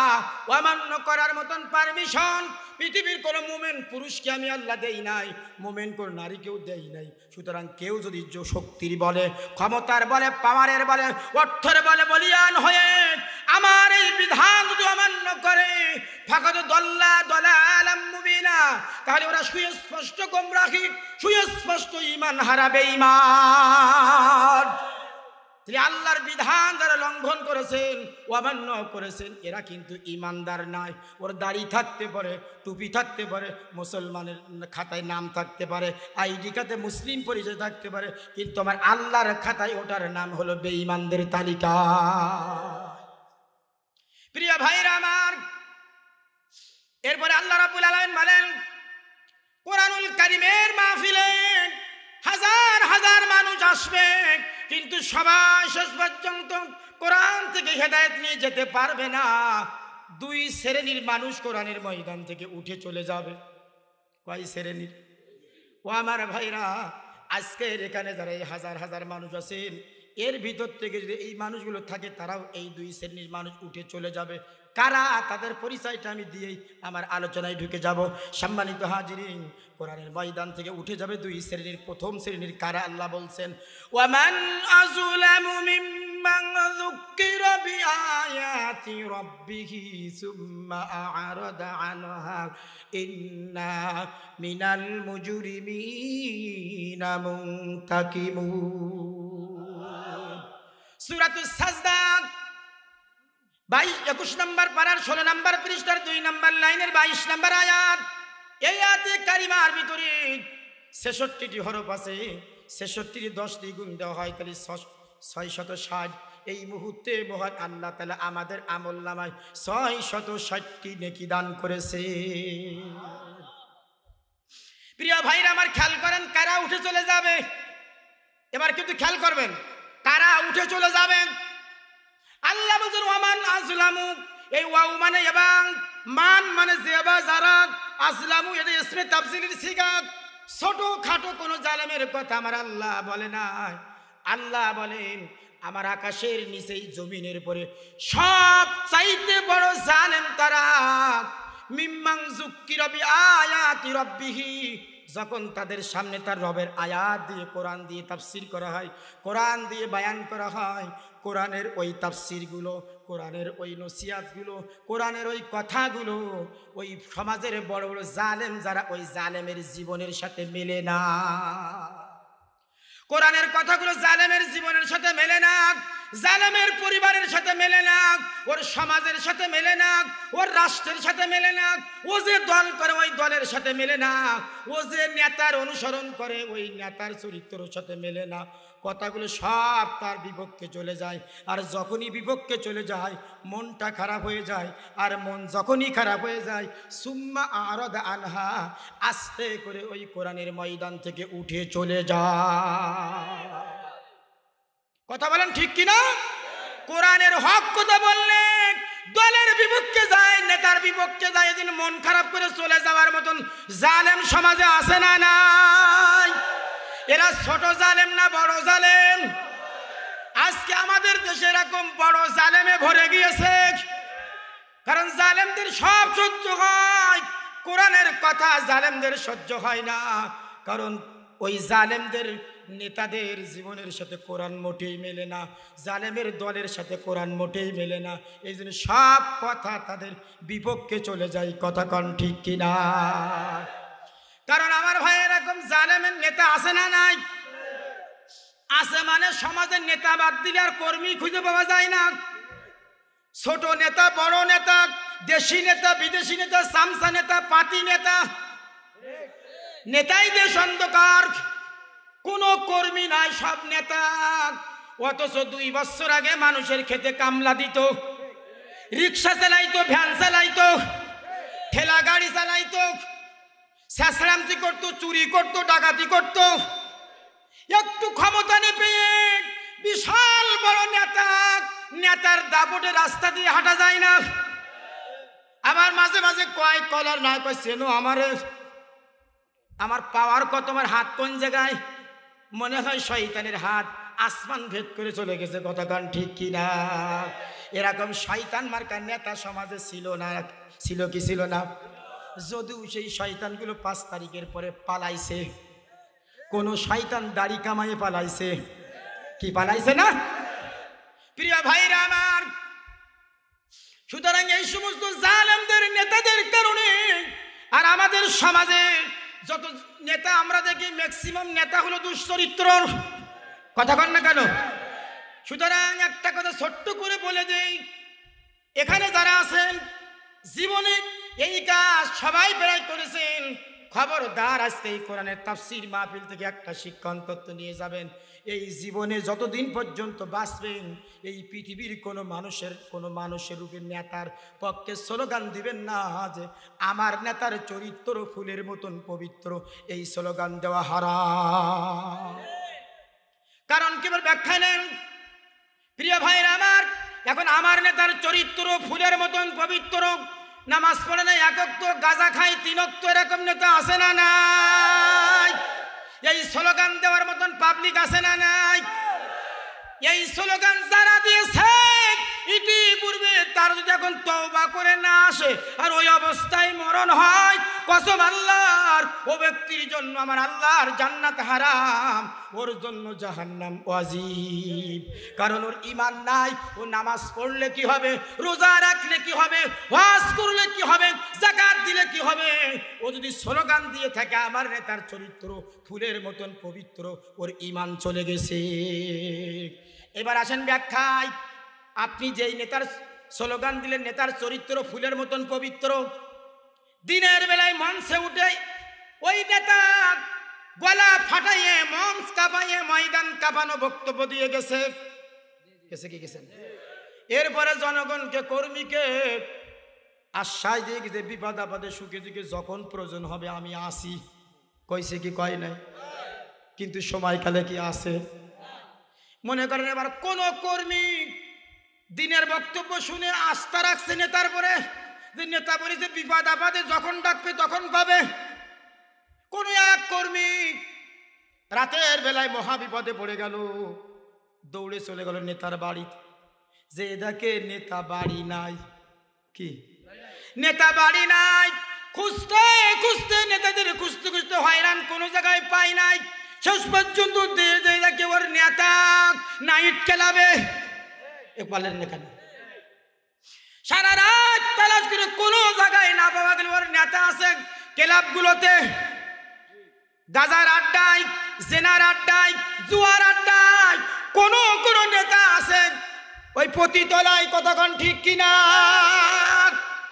অমান্য করার মতন পারমিশন পৃথিবীর কোনো মুমিন পুরুষকে আমি আল্লাহ দেই নাই, মুমিন কোন নারীকেও দেই নাই। সুতরাং কেউ যদি শক্তির বলে, ক্ষমতার বলে, পাওয়ারের বলে, অর্থের বলে বলিয়ান হয়ে আমার এই বিধান যদি অমান্য করে, ফাকাদ দাল্লা দালালাম মুবিনা, তাহলে ওরা সুস্পষ্ট গোমরাহি, সুস্পষ্ট ঈমান হারাবে ঈমান। আল্লাহর বিধান যারা লঙ্ঘন করেছেন, অমান্য করেছেন, এরা কিন্তু ঈমানদার নয়। ওর দাড়ি থাকতে পারে, টুপি থাকতে পারে, মুসলমানের খাতায় নাম থাকতে পারে, আইডি কার্ডে মুসলিম পরিচয় থাকতে পারে, কিন্তু আমার আল্লাহর খাতায় ওটার নাম হলো বেঈমানদের তালিকা। প্রিয় ভাইরা আমার, এরপরে আল্লাহ রাব্বুল আলামিন বলেন, কোরআনুল কারীমের মাহফিলে হাজার হাজার মানুষ আসবে, কিন্তু সবাই শেষ পর্যন্ত কোরআন থেকে হেদায়েত নিয়ে যেতে পারবে না। দুই শ্রেণীর মানুষ কোরআনের ময়দান থেকে উঠে চলে যাবে। কয় শ্রেণীর? ও আমার ভাইরা, আজকের এখানে যারা এই হাজার হাজার মানুষ আছেন, এর ভিতর থেকে যদি এই মানুষগুলো থাকে, তারাও এই দুই শ্রেণীর মানুষ উঠে চলে যাবে। কারা? তাদের পরিচয়টা আমি দিয়েই আমার আলোচনায় ঢুকে যাব। সম্মানিত হাজিরিন, কোরআনের ময়দান থেকে উঠে যাবে দুই শ্রেণীর। প্রথম শ্রেণীর কারা? আল্লাহ বলছেন, ওয়ামান আযলামু মিম্মান যুক্কিরা বিআয়াতি রাব্বিহি সুম্মা আ'রাদা আনহা ইন্না মিনাল মুজরিমিনা মুনতাকিমুন। সূরাতুস সাজদা 21 নম্বর পারার 16 নম্বর পৃষ্ঠার 2 নম্বর লাইনের 22 নম্বর আয়াত। এই আয়াতে কারিমার ভিতরে 66টি হরফ আছে। 66 10 দিয়ে গুণ দেওয়া হয় তাহলে 660। এই মুহূর্তে মহান আল্লাহ তাআলা আমাদের আমলনামায় 660টি নেকি দান করেছে। প্রিয় ভাইরা আমার, খেয়াল করেন কারা উঠে চলে যাবে। এবার কিন্তু খেয়াল করবেন কারা উঠে চলে যাবেন। আল্লাহ বলেন ওয়ামান আযলামু, এই ওয়াও মানে এবং, মান মানে যেবা যারা, আযলামু এটা ইসমে তাফসীরের সিগা। ছোট খাটো কোনো জালেমের কথা আমার আল্লাহ বলে না। আল্লাহ বলেন আমার আকাশের নিচেই জমিনের উপরে সব চাইতে বড় জালেম তারা। মিম্মান যুক্কিরা বিআয়াতি রাব্বিহি, যখন তাদের সামনে তার রবের আয়াত দিয়ে, কোরআন দিয়ে তাফসীর করা হয়, কোরআন দিয়ে বায়ান করা হয়, কোরআনের ওই তাফসীরগুলো, কোরআনের ওই নসিহতগুলো, কোরআনের ওই কথাগুলো ওই সমাজের বড় বড় জালেম যারা, ওই জালেমের জীবনের সাথে মেলে না। কোরআনের কথাগুলো জালেমের জীবনের সাথে মেলে না, জালেমের পরিবারের সাথে মেলে না, ওর সমাজের সাথে মেলে না, ওর রাষ্ট্রের সাথে মেলে না, ও যে দল করে ওই দলের সাথে মেলে না, ও যে নেতার অনুসরণ করে ওই নেতার চরিত্রের সাথে মেলে না। কথাগুলো সব তার বিপক্ষে চলে যায়। আর যখনই বিপক্ষে চলে যায় মনটা খারাপ হয়ে যায়। আর মন যখনই খারাপ হয়ে যায়, সুম্মা আ'রাদা আনহা, আস্তে করে ওই কোরআনের ময়দান থেকে উঠে চলে যায়। কথা বলেন ঠিক কিনা? কোরআনের হক কথা বললে দলের বিপক্ষে যায়, নেতার বিপক্ষে যায়, এদিন মন খারাপ করে চলে যাওয়ার মতন জালেম সমাজে আছে না নাই? এরা ছোট জালেম না বড় জালেম? আজকে আমাদের দেশে এরকম বড় জালেমে ভরে গিয়েছে। কারণ জালেমদের সব সহ্য হয়, কোরআনের কথা জালেমদের সহ্য হয় না। কারণ ওই জালেমদের নেতাদের জীবনের সাথে কোরআন মোটেই মেলে না, জালেমের দলের সাথে কোরআন মোটেই মেলে না। এই জন্য সব কথা তাদের বিপক্ষে চলে যায়। কথা কন ঠিক কিনা? কারণ আমার ভাই এরকম জালেমের নেতা আছে না নাই? আছে, মানে সমাজের নেতা বাদ দিলে আর কর্মী খুঁজে পাওয়া যায় না। ছোট নেতা, বড় নেতা, দেশি নেতা, বিদেশি নেতা, সামসা নেতা, পাতি নেতা, নেতাই দেশ অন্ধকার, কোনো কর্মী নাই, সব নেতা। অথচ 2 বছর আগে মানুষের খেতে কামলা দিত, রিক্সা চালাইতো, ভ্যান চালাইতো, ঠেলা গাড়ি চালাইতো, শেষরামতি করতো, চুরি করতো, ডাকাতি করতো। একটু ক্ষমতা নিয়ে পেয়ে বিশাল বড় নেতা, নেতার দাপটে রাস্তা দিয়ে হাঁটা যায় না। আবার মাঝে মাঝে কয় কলার না কয় চেনো আমারে, আমার পাওয়ার কত, আমার হাত কোন জায়গায়, মনে হয় শয়তানের হাত আসমান ভেদ করে চলে গেছে। কথা কান ঠিক কিনা? এরকম শয়তান মার্কা নেতা সমাজে ছিল না? ছিল কি ছিল না? যদিও সেই শয়তানগুলো 5 তারিখের পরে পালাইছে। কোন শয়তান দাড়ি কামাইয়ে পালাইছে? কি পালাইছে না? প্রিয় ভাইরা আমার, সুতরাং এই সমস্ত জালেমদের নেতাদের কারণে আর আমাদের সমাজে যত নেতা আমরা দেখি, ম্যাক্সিমাম নেতা হলো দুশ্চরিত্র। কথা কন না কেন? সুতরাং একটা কথা ছোট্ট করে বলে দেই, এখানে যারা আছেন জীবনে এই কাজ সবাই প্রায় করেছেন, খবরদার আজকে এই কোরআনের তাফসীর মাহফিল থেকে একটা শিক্ষা অন্তত নিয়ে যাবেন। এই জীবনে যতদিন পর্যন্ত বাঁচবেন, এই পৃথিবীর কোনো মানুষের রূপে নেতার পক্ষে স্লোগান দিবেন না যে আমার নেতার চরিত্র ফুলের মতন পবিত্র। এই স্লোগান দেওয়া হারাম। কারণ কি বল ব্যাখ্যা নেন। প্রিয় ভাইরা আমার, এখন আমার নেতার চরিত্র ফুলের মতন পবিত্র, নামাজ পড়ে না, একক তো গাঁজা খায়, তিনক তো, এরকম নেতা আছে না নাই? এই স্লোগান দেওয়ার মতন পাবলিক আছে না নাই? এই স্লোগান যারা দিয়েছে ইতিপূর্বে, তার যদি এখন তওবা করে না আসে আর ওই অবস্থায় মরণ হয়, কসম আল্লাহর, ও ব্যক্তির জন্য আমার আল্লাহর জান্নাত হারাম, ওর জন্য জাহান্নাম ওয়াজিব। কারণ ওর ঈমান নাই। ও নামাজ পড়লে কি হবে, রোজা রাখলে কি হবে, ওয়াজ করলে কি হবে, যাকাত দিলে কি হবে, ও যদি স্লোগান দিয়ে থাকে আমার নেতার চরিত্র ফুলের মতন পবিত্র, ওর ঈমান চলে গেছে। এবার আসেন ব্যাখ্যায়। আপনি যেই নেতার স্লোগান দিলেন নেতার চরিত্র ফুলের মতন পবিত্র, দিনের বেলায় মঞ্চে উঠে ওই নেতা গলা ফাটাইয়ে, মঞ্চ কাঁপাইয়ে, ময়দান কাঁপানো বক্তব্য দিয়ে গেছে, কি গেছেন? এরপরে জনগণকে, কর্মীকে আশ্বাস দিয়ে গেছে বিপদ আপদে সুখে দুঃখে যখন প্রয়োজন হবে আমি আসি। কইছে কি কয় নাই? কিন্তু সময়কালে কি আছে? মনে করেন এবার কোন কর্মী দিনের বক্তব্য শুনে আস্থা রাখছে নেতার পরে, যে নেতা বলেছে বিপদ আপদে যখন ডাকবে তখন পাবে। কোন এক কর্মী রাতের বেলায় মহাবিপদে পড়ে গেল, দৌড়ে চলে গেল নেতার বাড়িতে, যে দেখে নেতা বাড়ি নাই। কি নেতা বাড়ি নাই? খুঁজতে খুঁজতে, নেতাদের খুঁজতে খুঁজতে হয়রান, কোনো জায়গায় পাই নাই। শেষ পর্যন্ত দেখে ওর নেতা নাইট খেলাবে, পালেন না কেন? সারা রাত তালাশ করে কোনো জায়গায় না পাওয়া গেল ওর নেতা আছে ক্লাবগুলোতে, গাজার আড্ডায়, জেনার আড্ডায়, জুয়ার আড্ডায়। কোন কোন নেতা আছে ওই পতিতলায়, কতক্ষণ ঠিক কিনা?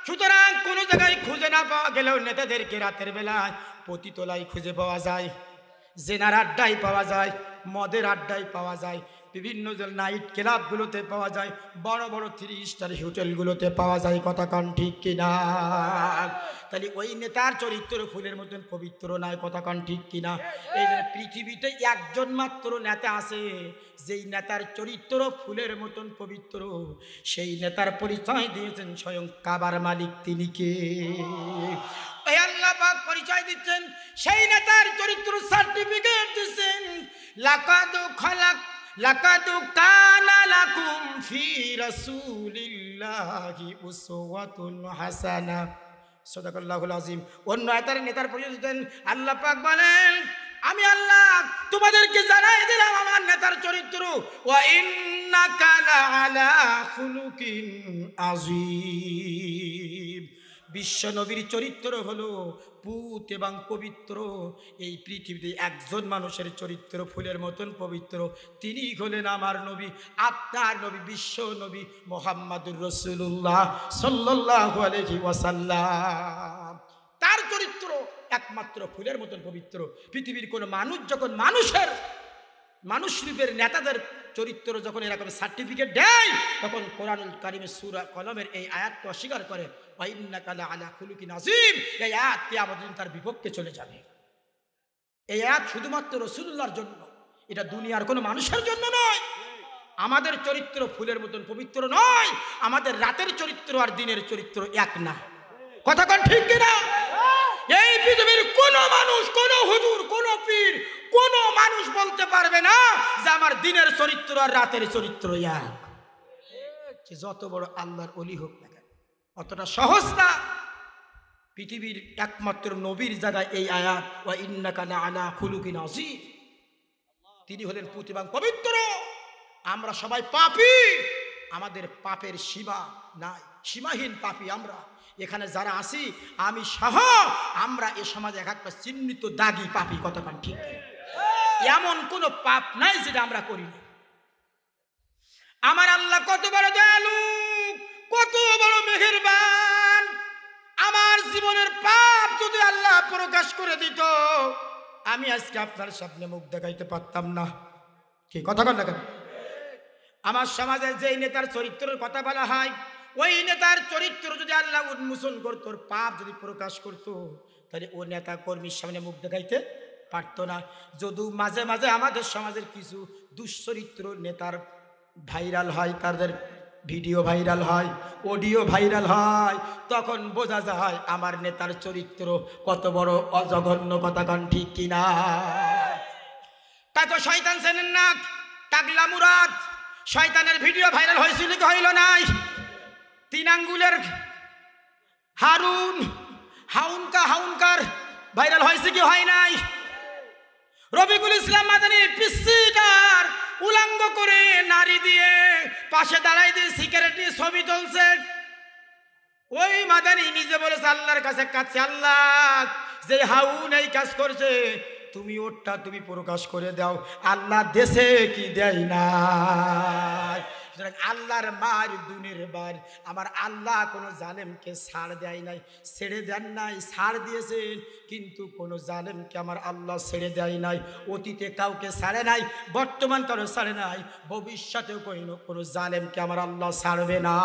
সুতরাং কোন জায়গায় খুঁজে না পাওয়া গেলেও নেতাদেরকে রাতের বেলায় পতিতলায় খুঁজে পাওয়া যায়, জেনার আড্ডায় পাওয়া যায়, মদের আড্ডায় পাওয়া যায়, বিভিন্ন নাইট ক্লাবগুলোতে পাওয়া যায়, বড় বড় 3 স্টার হোটেলগুলোতে পাওয়া যায়। কতক্ষণ ঠিক কিনা? তাহলে ওই নেতার চরিত্র ফুলের মতন পবিত্র নয়। কতক্ষণ ঠিক কিনা? এই যে পৃথিবীতে একজন মাত্র নেতা আছে যেই নেতার চরিত্র ফুলের মতন পবিত্র, সেই নেতার পরিচয় দিয়েছেন স্বয়ং কাবার মালিক। তিনি কে? এই আল্লাহ পাক পরিচয় দিচ্ছেন, সেই নেতার চরিত্র সার্টিফিকেট দিচ্ছেন, লাকাদ কানা লাকুম ফি রাসূলিল্লাহি উসওয়াতুন হাসানা। সাদাকাল্লাহুল আযীম। অন্য আয়াতের নেতার পরিচয় দিতেন আল্লাহ পাক বলেন, আমি আল্লাহ তোমাদেরকে জানাই দিলাম আমার নেতার চরিত্র, ওয়া ইন্নাকা লাআলা খুলুকিন আযীম। বিশ্ব নবীর চরিত্র হলো পুত এবং পবিত্র। এই পৃথিবীতে একজন মানুষের চরিত্র ফুলের মতন পবিত্র, তিনি হলেন আমার নবী, আপনার নবী, বিশ্ব নবী মুহাম্মাদুর রাসূলুল্লাহ সাল্লাল্লাহু আলাইহি ওয়াসাল্লাম। তার চরিত্র একমাত্র ফুলের মতন পবিত্র। পৃথিবীর কোন মানুষ যখন মানুষ রূপের নেতাদের চরিত্র যখন এরকম সার্টিফিকেট দেয়, তখন কোরআনুল কারীমের সূরা কলমের এই আয়াতকে অস্বীকার করে, ওয়া ইন্নাকা লাআলা খুলুকিন আযীম। এই আয়াত কিয়ামত দিন তার বিপক্ষে চলে যাবে। এই আয়াত শুধুমাত্র রাসূলুল্লাহর জন্য, এটা দুনিয়ার কোনো মানুষের জন্য নয়। আমাদের চরিত্র ফুলের মতন পবিত্র নয়, আমাদের রাতের চরিত্র আর দিনের চরিত্র এক না। কথা কোন ঠিক কিনা? এই পৃথিবীর কোন মানুষ, কোন হুজুর, কোন পীর, কোন মানুষ বলতে পারবে না যে আমার দিনের চরিত্র আর রাতের চরিত্র এক। যত বড় আল্লাহর ওলি হোক না কেন, অতটা সহজ না। পৃথিবীর একমাত্র নবীর জায়গায় এই আয়াত, ওয়া ইন্নাকা লাআলা খুলুকিন আযীম। তিনি হলেন পুত এবং পবিত্র। আমরা সবাই পাপী, আমাদের পাপের সীমা নাই, সীমাহীন পাপী আমরা। এখানে যারা আছি, আমি সহ, আমরা এ সমাজে এক একটা চিহ্নিত দাগী পাপী। কতক্ষণ ঠিক? এমন কোন পাপ নাই যেটা আমরা করি না। আমার আল্লাহ কত বড় দয়ালু, কত বড় মেহেরবান। আমার জীবনের পাপ যদি আল্লাহ প্রকাশ করে দিত, আমি আজকে আপনার সামনে মুখ দেখাইতে পারতাম না। কি কথা বল না কেন? আমার সমাজে যেই নেতার চরিত্রের কথা বলা হয়, ওই নেতার চরিত্র যদি আল্লাহ উন্মোচন করত, পাপ যদি প্রকাশ করত, তাহলে ও নেতা কর্মীর সামনে মুখ দেখাইতে পারত না। যদিও মাঝে মাঝে আমাদের সমাজের কিছু দুশ্চরিত্র নেতার ভাইরাল হয়, তাদের ভিডিও ভাইরাল হয়, অডিও ভাইরাল হয়, তখন বোঝা যায় আমার নেতার চরিত্র কত বড় অজঘন্য, কথা কন ঠিক কিনা? তা তো শয়তান চেনেন না, টাকলা মুরাদ শয়তানের ভিডিও ভাইরাল হয়েছিল কি হইল নাই? 3 আঙ্গুলের হাউনকার ভাইরাল হয়েছে কি হয় নাই? রফিকুল ইসলাম মাদানী পিসিটার উলঙ্গ করে নারী দিয়ে পাশে দাঁড়াই দিয়ে সিগারেটি ছবি তুলছে। ওই মাদানী নিজে বলেছে আল্লাহর কাছে কাছে, আল্লাহ যে হাউন এই কাজ করছে তুমি ওরটা তুমি প্রকাশ করে দাও। আল্লাহ দেশে কি দেয় না? আল্লাহর মার দুনের বার, আমার আল্লাহ কোনো জালেমকে ছাড় দেয় নাই, ছেড়ে দেন নাই, ছাড় দিয়েছেন, কিন্তু কোনো জালেমকে আমার আল্লাহ ছেড়ে দেয় নাই। অতীতে কাউকে ছাড়ে নাই, বর্তমান কারো ছাড়ে নাই, ভবিষ্যতেও কোনো জালেমকে আমার আল্লাহ ছাড়বে না।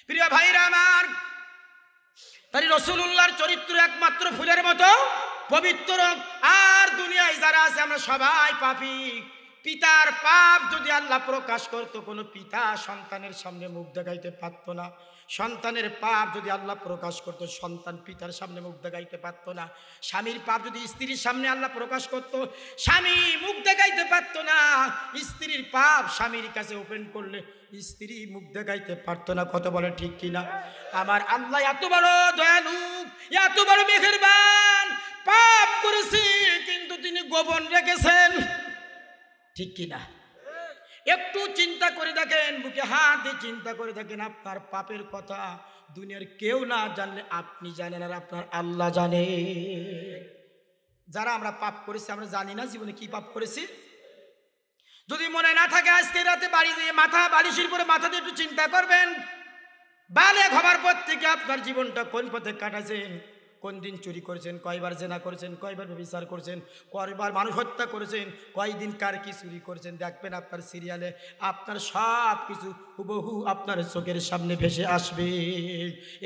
প্রিয় ভাইরা আমার, তাই রাসূলুল্লাহর চরিত্র একমাত্র ফুলের মতো পবিত্র। আর দুনিয়ায় যারা আছে আমরা সবাই পাপী। পিতার পাপ যদি আল্লাহ প্রকাশ করত, কোনো পিতা সন্তানের সামনে মুখ দেখাইতে পারত না। সন্তানের পাপ যদি আল্লাহ প্রকাশ করত, সন্তান পিতার সামনে মুখ দেখাইতে পারত না। স্বামীর পাপ যদি স্ত্রীর সামনে আল্লাহ প্রকাশ করত, স্বামী মুখ দেখাইতে পারত না। স্ত্রীর পাপ স্বামীর কাছে ওপেন করলে স্ত্রী মুখ দেখাইতে পারত না। কত বলে ঠিক কিনা? আমার আল্লাহ এত বড় দয়ালু, এত বড় মেহেরবান। পাপ করেছি কিন্তু তিনি গোপন রেখেছেন, ঠিক কিনা? একটু চিন্তা করে দেখেন, বুকে হাত দিয়ে চিন্তা করে দেখেন, আপনার পাপের কথা দুনিয়ার কেউ না জানলে আপনি জানেন, আর আপনার আল্লাহ জানে। যারা আমরা পাপ করেছি আমরা জানি না জীবনে কি পাপ করেছি। যদি মনে না থাকে আজকে রাতে বাড়ি দিয়ে মাথা বালিশের উপরে মাথা দিয়ে একটু চিন্তা করবেন, বালেগ হবার পর থেকে আপনার জীবনটা কোন পথে কাটাছেন, কোন দিন চুরি করেছেন, কয়বার জেনা করেছেন, কয়বার ব্যভিচার করেছেন, কয়বার মানুষ হত্যা করেছেন, কয়দিন কার কি চুরি করেছেন, দেখবেন আপনার সিরিয়ালে আপনার সব কিছু হুবহু আপনার চোখের সামনে ভেসে আসবে।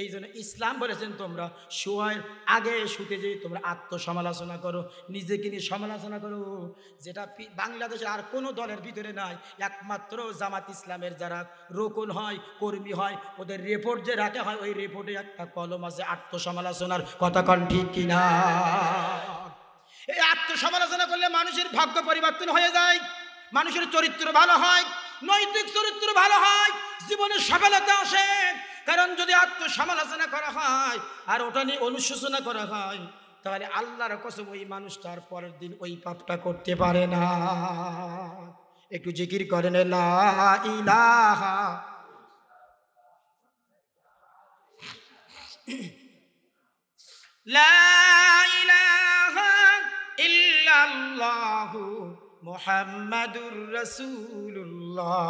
এই জন্য ইসলাম বলেছেন তোমরা শোয়ার আগে শুতে যেয়ে তোমরা আত্মসমালোচনা করো, নিজেকে নিয়ে সমালোচনা করো, যেটা বাংলাদেশের আর কোনো দলের ভিতরে নাই। একমাত্র জামাত ইসলামের যারা রোকন হয়, কর্মী হয়, ওদের রিপোর্ট যে রাখা হয়, ওই রিপোর্টে একটা কলম আছে আত্মসমালোচনার। কথা কন ঠিক কিনা? এই আত্মসমালোচনা করলে মানুষের ভাগ্য পরিবর্তন হয়ে যায়, মানুষের চরিত্র ভালো হয়, নৈতিক চরিত্র ভালো হয়, জীবনে সফলতা আসে। কারণ যদি আত্মসমালোচনা করা হয় আর ওটা নিয়ে অনুশোচনা করা হয়, তাহলে আল্লাহর কসম ওই মানুষটার পরের দিন ওই পাপটা করতে পারে না। একটু জিকির করেন লা ইলাহা লা ইলাহা ইল্লাল্লাহু মুহাম্মাদুর রাসূলুল্লাহ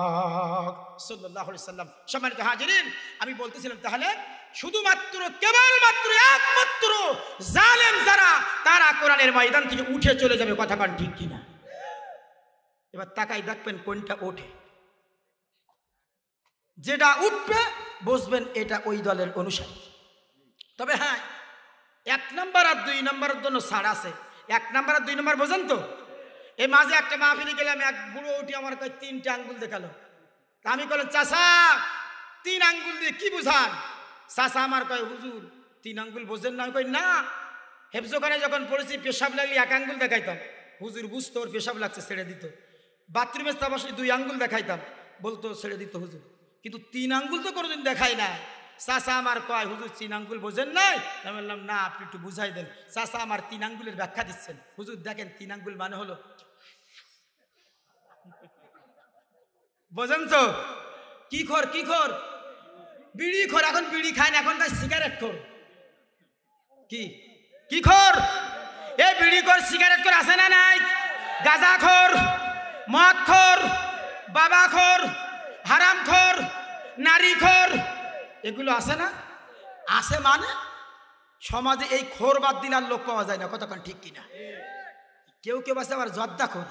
সাল্লাল্লাহু আলাইহি সাল্লাম। সম্মানিত হাজিরিন, আমি বলতেছিলাম তাহলে শুধুমাত্র কেবলমাত্র একমাত্র জালেম যারা, তারা কোরআনের ময়দান থেকে উঠে চলে যাবে। কথা কান ঠিক কিনা? এবার তাকাই দেখবেন কোনটা ওঠে। যেটা উঠবে বুঝবেন এটা ওই দলের অনুসারী। তবে হ্যাঁ, 1 নম্বর আর 2 নম্বরের জন্য ছাড় আছে। 1 নম্বর আর 2 নম্বর বোঝেন তো? এই মাঝে একটা মাহফিলে গেলাম, এক বুড়ো উঠে আমার কাছে 3টে আঙ্গুল দেখালো। আমি বললাম চাচা 3 আঙ্গুল দিয়ে কি বুঝান? চাচা আমার কয় হুজুর 3 আঙ্গুল বোঝেন না? কই না, হেফজোখানে যখন পড়েছি পেশাব লাগলে 1 আঙ্গুল দেখাইতাম, হুজুর বুঝতো ওর পেশাব লাগছে ছেড়ে দিত। বাথরুমে বসলে 2 আঙ্গুল দেখাইতাম, বলতো ছেড়ে দিত হুজুর। কিন্তু 3 আঙ্গুল তো কোনোদিন দেখাই না। চাচা আমার কয় হুজুর 3 আঙ্গুল বোঝেন নাই? আমি বললাম না, আপনি একটু বুঝাই দেন। চাচা আমার 3 আঙ্গুলের ব্যাখ্যা দিচ্ছেন। হুজুর দেখেন 3 আঙ্গুল মানে হলো, বোঝেন তো? কি খোর বিড়ি খোর। এখন বিড়ি খায় না, এখন খায় সিগারেট খোর। কি খোর? এই বিড়ি খোর, সিগারেট খোর আছে না নাই? গাঁজা খোর, মদ খোর, বাবা খোর, হারাম খোর, নারী খোর, এগুলো আছে না? আছে মানে সমাজে এই খোর বাদ দিন আর লোক পাওয়া যায় না। কতক্ষণ ঠিক কিনা? কেউ আছে আবার জর্দা খোর,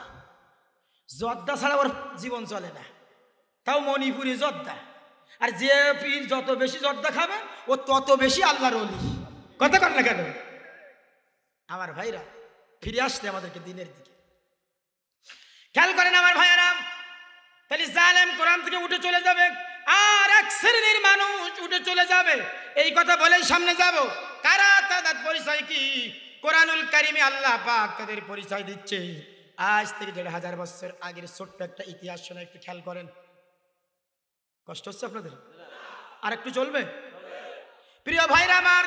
জর্দা ছাড়া ওর জীবন চলে না, তাও মণিপুরি জর্দা। আর যে পীর যত বেশি জর্দা খাবে ও তত বেশি আল্লাহর ওলি। কতক্ষণ না কেন? আমার ভাইরা ফিরে আসতে আমাদেরকে দিনের দিকে। খেয়াল করেন আমার ভাইয়েরা, তাহলে জালেম কোরআন থেকে উঠে চলে যাবে, আর এক শ্রেণীর মানুষ উঠে চলে যাবে। এই কথা বলেই সামনে যাব। কারা, তাদের পরিচয় কি? কোরআনুল কারিমে আল্লাহ পাক তাদের পরিচয় দিচ্ছে। আজ থেকে ১৫০০ বছর আগের ছোট্ট একটা ইতিহাস শোনা, একটু খেয়াল করেন। কষ্ট হচ্ছে আপনাদের? আর একটু চলবে? প্রিয় ভাইরা আমার,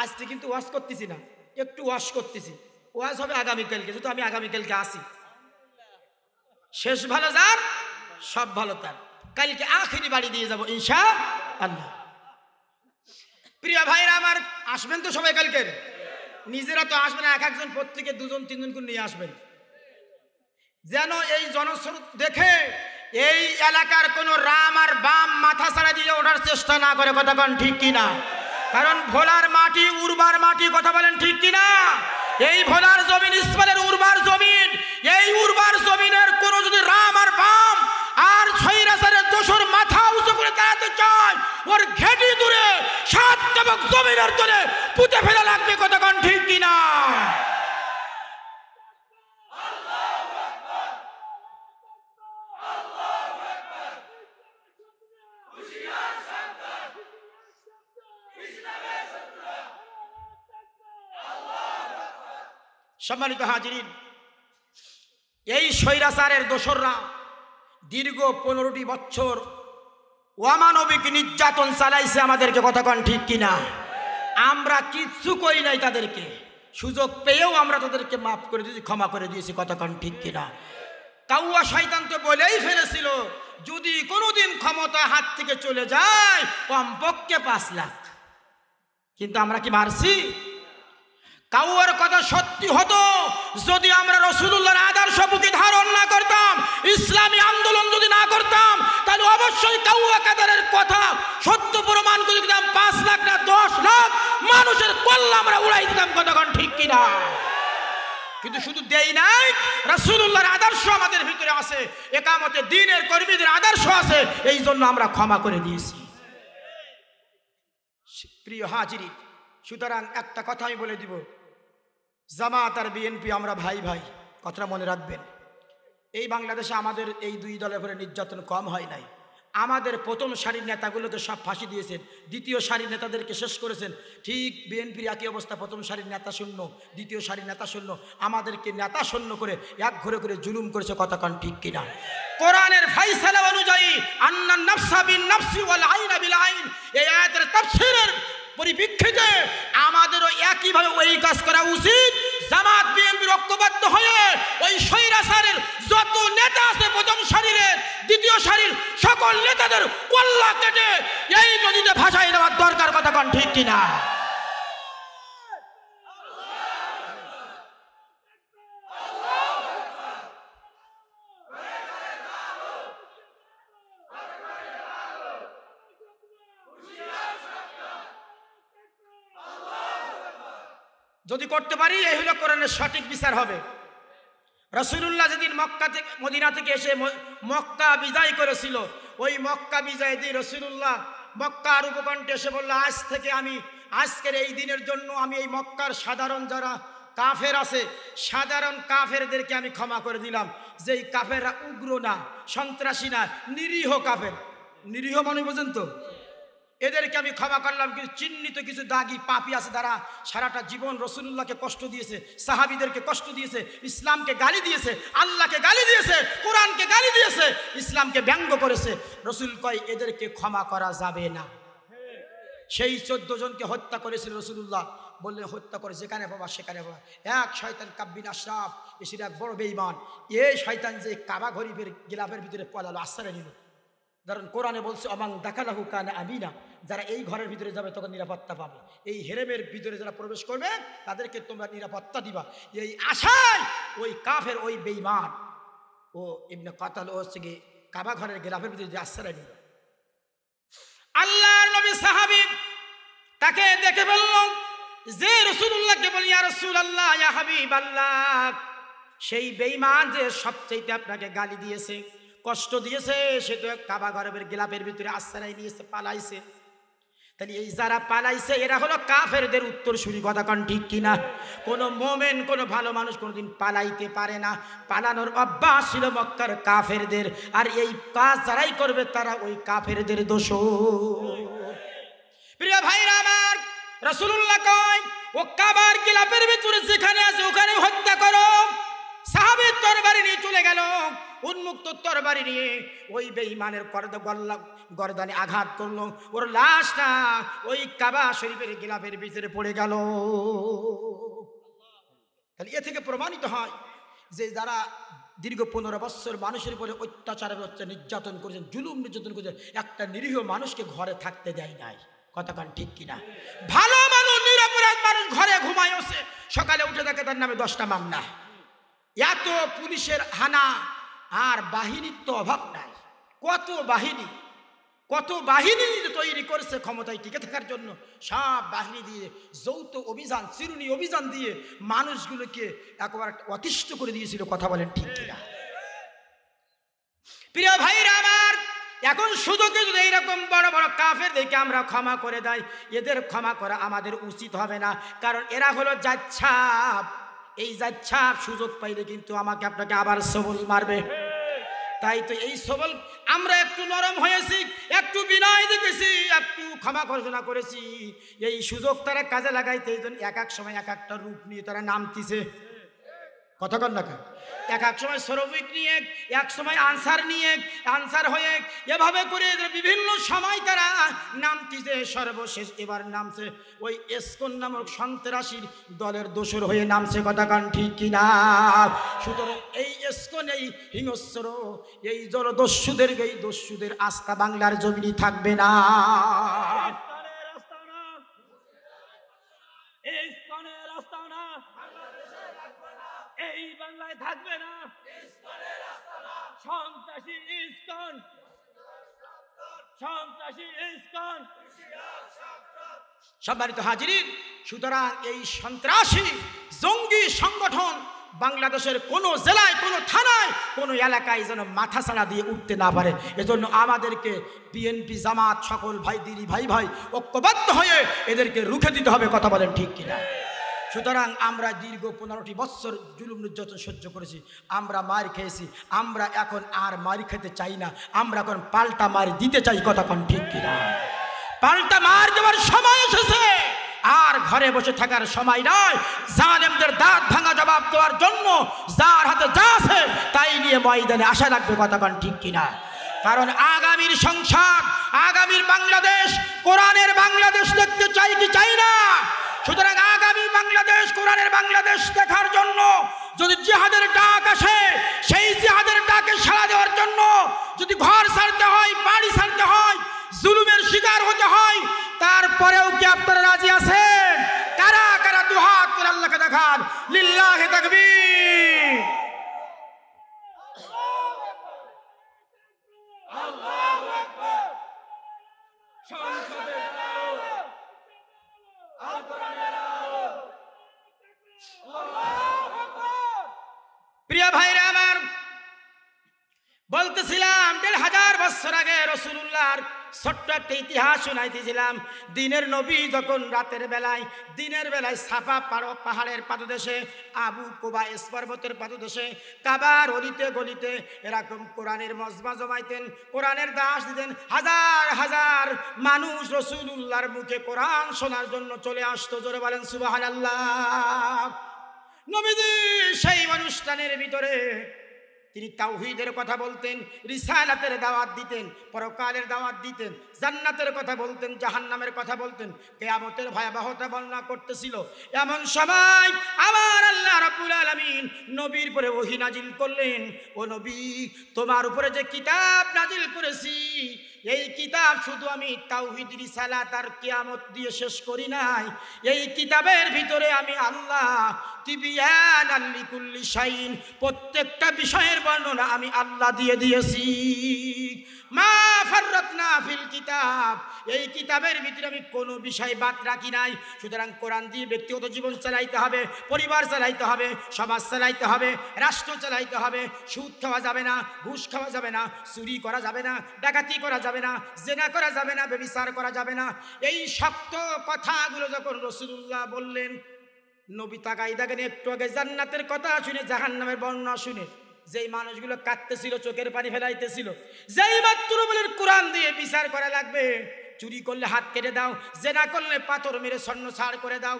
আজকে কিন্তু ওয়াজ করতেছি না, একটু ওয়াজ করতেছি। ওয়াজ হবে আগামীকালকে, যেহেতু আমি আগামীকালকে আসি। শেষ ভালো যার, সব ভালো তার। কালকে আখিরি বাড়ি দিয়ে যাবো ইনশাআল্লাহ। প্রিয় ভাইরা আমার, আসবেন তো সবাই কালকে? নিজেরা তো আসবেন, এক একজন প্রত্যেকে 2জন 3জন করে নিয়ে আসবেন, যেন এই জনস্রোত দেখে এই এলাকার কোনো রাম আর বাম মাথা ছাড়া দিয়ে ওঠার চেষ্টা না করে। কথা বলেন ঠিক কিনা? কারণ ভোলার মাটি উর্বর মাটি, কথা বলেন ঠিক কিনা? এই ভোলার জমিন ইসমাইলের উর্বর জমিন। এই উর্বর জমিনের কোন যদি রাম আর বাম আর ছয়রাসারের দোষর মাথা উঁচু করে দাঁড়াতে চায়, ওর ঘেটি দূরে 7 তবক জমিনের তলে পুঁতে ফেলা লাগবে। কথা বলেন ঠিক কিনা? সম্মানিত হাজিরিন, এই স্বৈরাচারের দোসররা দীর্ঘ 15টি বছর অমানবিক নির্যাতন চালাইছে আমাদেরকে। কথা কন ঠিক কিনা? আমরা কিচ্ছু করি নাই তাদেরকে, সুযোগ পেয়েও আমরা তাদেরকে মাফ করে দিয়েছি, ক্ষমা করে দিয়েছি। কথা কন ঠিক কিনা? কাউয়া শয়তান তো বলেই ফেলেছিল, যদি কোনোদিন ক্ষমতা হাত থেকে চলে যায় কমপক্ষে 5 লাখ। কিন্তু আমরা কি মারছি? কাউয়ার কথা সত্যি হতো যদি আমরা রাসূলুল্লাহর আদর্শ বুকে ধারণ না করতাম, ইসলামী আন্দোলন যদি না করতাম, তাহলে অবশ্যই কাউয়া কাদারের কথা সত্য প্রমাণ করে দিতাম। 5 লাখ না 10 লাখ মানুষের কল্লা আমরা উড়াই দিতাম। কতক্ষণ ঠিক কিনা? কিন্তু শুধু দেই নাই, রাসূলুল্লাহর আদর্শ আমাদের ভিতরে আছে, একামতে দ্বীনের কর্মীদের আদর্শ আছে, এই জন্য আমরা ক্ষমা করে দিয়েছি। প্রিয় হাজিরিন, সুতরাং একটা কথা আমি বলে দিব, জামাত আর বিএনপি আমরা ভাই ভাই, কথাটা মনে রাখবেন। এই বাংলাদেশে আমাদের এই 2 দলের উপরে নির্যাতন কম হয় নাই। আমাদের প্রথম সারির নেতাগুলোকে সব ফাঁসি দিয়েছেন, দ্বিতীয় সারির নেতাদেরকে শেষ করেছেন। ঠিক বিএনপির একই অবস্থা, প্রথম সারির নেতা শূন্য, দ্বিতীয় সারির নেতা শূন্য, আমাদেরকে নেতা শূন্য করে এক ঘরে করে জুলুম করেছে। কথা কন ঠিক কিনা? কোরআনের ফায়সালা অনুযায়ী আন্নান নাফসা বিন নাফসি ওয়াল আইনা বিল আইন, এই আয়াতের তাফসীরের পরিপ্রেক্ষিতে আমাদেরও একইভাবে ওই কাজ করা উচিত। জামাত বিএনপির ঐক্যবদ্ধ হয়ে ওই স্বৈরাচারের যত নেতা আছে প্রথম সারির, দ্বিতীয় সারির সকল নেতাদের কল্লা কেটে এই নদীতে ভাসাই দেওয়ার দরকার। কথা কন ঠিক কিনা? যদি করতে পারি, এই হলো কোরআনের সঠিক বিচার হবে। রাসূলুল্লাহ যেদিন মক্কা থেকে মদিনা থেকে এসে মক্কা বিজয় করেছিল, ওই মক্কা বিজয় দিয়ে রাসূলুল্লাহ মক্কার উপকণ্ঠে এসে বলল, আজ থেকে আমি আজকের এই দিনের জন্য আমি এই মক্কার সাধারণ যারা কাফের আছে, সাধারণ কাফেরদেরকে আমি ক্ষমা করে দিলাম। যেই কাফেররা উগ্র না, সন্ত্রাসী না, নিরীহ কাফের, নিরীহ মানে বোঝেন তো, এদেরকে আমি ক্ষমা করলাম। কিন্তু চিহ্নিত কিছু দাগি পাপী আছে, তারা সারাটা জীবন রাসূলুল্লাহকে কষ্ট দিয়েছে, সাহাবীদেরকে কষ্ট দিয়েছে, ইসলামকে গালি দিয়েছে, আল্লাহকে গালি দিয়েছে, কোরআনকে গালি দিয়েছে, ইসলামকে ব্যঙ্গ করেছে। রাসূল কয় এদেরকে ক্ষমা করা যাবে না। সেই 14 জনকে হত্যা করেছিল রাসূলুল্লাহ, বললেন হত্যা করে যেখানে পাবা সেখানে পাবা। এক শয়তান কাব বিন আশরাফ, এসির এক বড় বেঈমান, এই শয়তান যে কাবা ঘরিফের গিলাফের ভিতরে পলালো, আশ্রয় নিল। কারণ কোরআনে বলছে অমাং দাখালাহু কানা আমিনা, যারা এই ঘরের ভিতরে যাবে তখন নিরাপত্তা পাবে, এই হেরেমের ভিতরে যারা প্রবেশ করবে তাদেরকে তোমরা নিরাপত্তা দিবা। এই আশায় ওই কাফের ওই বেঈমান ও ইবনে কাতাল ও হচ্ছে কাবা ঘরের গিলাফের ভিতরে যে আশ্রয় নিল। আল্লাহর নবী সাহাবী তাকে দেখে বলল, যে রাসূলুল্লাহকে বলি ইয়া রাসূলুল্লাহ ইয়া হাবিবাল্লাহ, সেই বেঈমান যে সবচেয়ে আপনাকে গালি দিয়েছে, কষ্ট দিয়েছে, সে তো কাবা ঘরের গিলাফের ভিতরে আশ্রয় নিয়েছে, পালাইছে। তাহলে এই যারা পালাইছে এরা হলো কাফেরদের উত্তরসূরি, কথা কন ঠিক কিনা? কোনো মোমেন কোনো ভালো মানুষ কোনোদিন পালাইতে পারে না। পালানোর অভ্যাস ছিল মক্কার কাফেরদের, আর এই কাজ যারাই করবে তারা ওই কাফেরদের দোষর। প্রিয় ভাইরা আমার, রাসূলুল্লাহ কয় ও কাবার গিলাফের ভিতরে যেখানে আছে ওখানে হত্যা করো। সাহাবীর তরবারি নিয়ে চলে গেল, উন্মুক্ত তরবারি নিয়ে ওই বেঈমানের গর্দানে আঘাত করলো, ওর লাশটা ওই কাবা শরীফের গিলাফের ভিতরে পড়ে গেল। তাহলে এ থেকে প্রমাণিত হয় যে যারা দীর্ঘ 15 বছর মানুষের উপরে অত্যাচার নির্যাতন করেছেন, জুলুম নির্যাতন করেছেন, একটা নিরীহ মানুষকে ঘরে থাকতে দেয় নাই, কথা কান ঠিক কিনা? ভালো মানুষ, নিরপরাধ মানুষ ঘরে ঘুমায়ছে, সকালে উঠে দেখে তার নামে 10টা মামলা। এত পুলিশের হানা আর বাহিনীর তো অভাব নাই। কত বাহিনী তৈরি করেছে ক্ষমতায় টিকে থাকার জন্য। সব বাহিনী দিয়ে যৌথ অভিযান, চিরুনি অভিযান দিয়ে মানুষগুলোকে একেবারে অতিষ্ঠ করে দিয়েছিল, কথা বলেন ঠিক কিনা? প্রিয় ভাইরা আমার, এখন সুযোগে যদি এইরকম বড় বড় কাফের দেখে আমরা ক্ষমা করে দেয়, এদের ক্ষমা করা আমাদের উচিত হবে না, কারণ এরা হলো জাচ্ছাপ। এই জাচ্ছাপ সুযোগ পাইলে কিন্তু আমাকে আপনাকে আবার সবল মারবে। তাই তো এই সবল আমরা একটু নরম হয়েছি, একটু বিনয় দেখেছি, একটু ক্ষমা ঘোষণা করেছি, এই সুযোগ তারা কাজে লাগাইতে এক এক সময় এক একটা রূপ নিয়ে তারা নামতিছে, কথা কন না? এক এক সময় সরবিক নিয়ে, এক সময় আনসার হয়ে, এভাবে করে বিভিন্ন সময় তারা নামতিছে। সর্বশেষ এবার নামছে ওই এসকন নামক সন্ত্রাসীর দলের দোসর হয়ে নামছে, কথা কান ঠিক কিনা? সুতরাং এই এসকন, এই হিংস্র, এই দস্যুদের আস্থা বাংলার জমিনে থাকবে না। এই বাংলায় থাকবে না সন্ত্রাসী ইসকন, সন্ত্রাসী ইসকন। সম্মানিত হাজিরিন, সুতরাং এই সন্ত্রাসী জঙ্গি সংগঠন বাংলাদেশের কোনো জেলায়, কোনো থানায়, কোনো এলাকায় যেন মাথা ছাড়া দিয়ে উঠতে না পারে। এজন্য আমাদেরকে বিএনপি, জামাত, সকল ভাই দিদি ভাই ঐক্যবদ্ধ হয়ে এদেরকে রুখে দিতে হবে, কথা বলেন ঠিক কিনা? সুতরাং আমরা দীর্ঘ 15টি বছর জুলুম নির্যাতন সহ্য করেছি, আমরা মার খেয়েছি, আমরা এখন আর মার খেতে চাই না, আমরা এখন পাল্টা মার দিতে চাই, কথা কোন ঠিক কিনা? পাল্টা মার দেওয়ার সময় এসেছে, আর ঘরে বসে থাকার সময় নয়। জালেমদের দাঁত ভাঙা জবাব দেওয়ার জন্য যার হাতে যা আছে তাই নিয়ে ময়দানে আসা লাগবে, কথা কোন ঠিক কিনা? কারণ আগামীর সংসদ, আগামীর বাংলাদেশ কোরআনের বাংলাদেশ দেখতে চাই কি চাই না? সুতরাং আগামী বাংলাদেশ কোরআনের বাংলাদেশ দেখার জন্য যদি জিহাদের ডাক আসে, সেই জিহাদের ডাকে সাড়া দেওয়ার জন্য যদি ঘর ছাড়তে হয়, বাড়ি ছাড়তে হয়, জুলুমের শিকার হতে হয়, তারপরেও কি আপনারা রাজি আছেন? কারা কারা দুহাত করে আল্লাহকে দেখান, লিল্লাহি তাকবীর। আল্লাহু আকবার। সংসদে যাও, আল কোরআনের আলো। আল্লাহু আকবার। প্রিয় ভাইরা আমার, বলতেছিলাম 1500 বছর আগে রাসূলুল্লাহর ছোট্ট একটা ইতিহাস শুনাইতেছিলাম। দিনের নবী যখন দিনের বেলায় সাফা পাহাড়ের পাদদেশে, আবু কুবাইস পর্বতের পাদদেশে, কাবার অলিতে গলিতে এরকম কোরআনের মজমা জমাইতেন, কোরআনের দাস দিতেন। হাজার হাজার মানুষ রাসূলুল্লাহর মুখে কোরআন শোনার জন্য চলে আসতো। জোরে বলেন সুবহানাল্লাহ। নবীজি সেই অনুষ্ঠানের ভিতরে তিনি তাওহীদের কথা বলতেন, রিসালাতের দাওয়াত দিতেন, পরকালের দাওয়াত দিতেন, জান্নাতের কথা বলতেন, জাহান্নামের কথা বলতেন, কিয়ামতের ভয়াবহতা বর্ণনা করতেছিল। এমন সময় আমার আল্লাহ রাব্বুল আলামিন নবীর উপরে ওহী নাজিল করলেন। ও নবী, তোমার উপরে যে কিতাব নাজিল করেছি, এই কিতাব শুধু আমি তাওহীদ, রিসালাত আর কিয়ামত দিয়ে শেষ করি নাই। এই কিতাবের ভিতরে আমি আল্লাহ তিবিয়ানাল লিকুল্লি শাইইন, প্রত্যেকটা বিষয়ের বর্ণনা আমি আল্লাহ দিয়ে দিয়েছি। মা ফাররাতনা ফিল কিতাব, এই কিতাবের ভিতরে আমি কোনো বিষয় বাদ রাখি নাই। সুতরাং কোরআন দিয়ে ব্যক্তিগত জীবন চালাইতে হবে, পরিবার চালাইতে হবে, সমাজ চালাইতে হবে, রাষ্ট্র চালাইতে হবে। সুদ খাওয়া যাবে না, ঘুষ খাওয়া যাবে না, চুরি করা যাবে না, ডাকাতি করা যাবে যাবে না, জেনা করা যাবে না, ব্যভিচার করা যাবে না। এই শক্ত কথাগুলো যখন রাসূলুল্লাহ বললেন, নবী তাকাই দেখেন একটু আগে জান্নাতের কথা শুনে জাহান্নামের বর্ণনা শুনে যেই মানুষগুলো কাঁদতেছিল, চোখের পানি ফেলাইতেছিল, যেই মাত্র বলেন কোরআন দিয়ে বিচার করা লাগবে, চুরি করলে হাত কেটে দাও, জেনা করলে পাথর মেরে ছন্নছাড় করে দাও,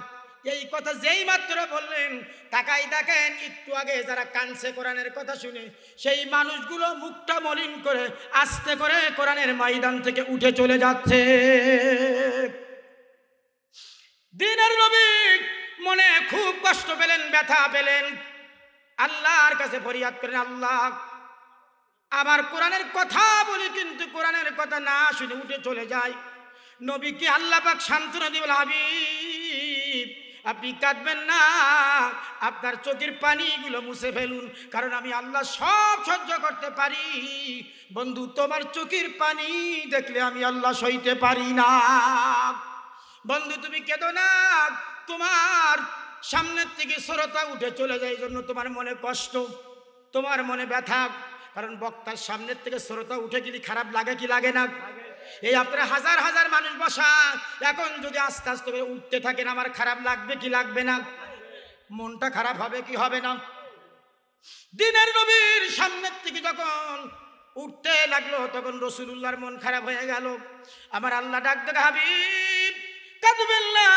এই কথা যেই মাত্র বললেন, তাকাই দেখেন একটু আগে যারা কানছে কোরআনের কথা শুনে, সেই মানুষগুলো মুখটা মলিন করে আস্তে করে কোরআনের ময়দান থেকে উঠে চলে যাচ্ছে। দিনের নবী মনে খুব কষ্ট পেলেন, ব্যথা পেলেন, আল্লাহর কাছে ফরিয়াদ করেন, আল্লাহ আমার কোরআনের কথা বলি কিন্তু কোরআনের কথা না শুনে উঠে চলে যায়। নবীকে আল্লাহ পাক সান্ত্বনা দিয়ে বলে, হাবিব আপনি কাঁদবেন না, আপনার চোখের পানিগুলো মুছে ফেলুন, কারণ আমি আল্লাহ সব সহ্য করতে পারি। বন্ধু তোমার চোখের পানি দেখলে আমি আল্লাহ সইতে পারি না। বন্ধু তুমি কেঁদো না, তোমার সামনের থেকে সরতা উঠে চলে যায়, এই জন্য তোমার মনে কষ্ট, তোমার মনে ব্যথা, কারণ বক্তার সামনের থেকে সরতা উঠে গেলে খারাপ লাগে কি লাগে না? এই আপনারা হাজার হাজার মানুষ বসা, এখন যদি আস্তে আস্তে করে উঠতে থাকেন, আমার খারাপ লাগবে কি লাগবে না? মনটা খারাপ হবে কি হবে না? দিনের নবীর সামনের থেকে যখন উঠতে লাগলো, তখন রাসূলুল্লাহর মন খারাপ হয়ে গেল। আমার আল্লাহ ডাক দেয়, হাবিব কাঁদবেন না,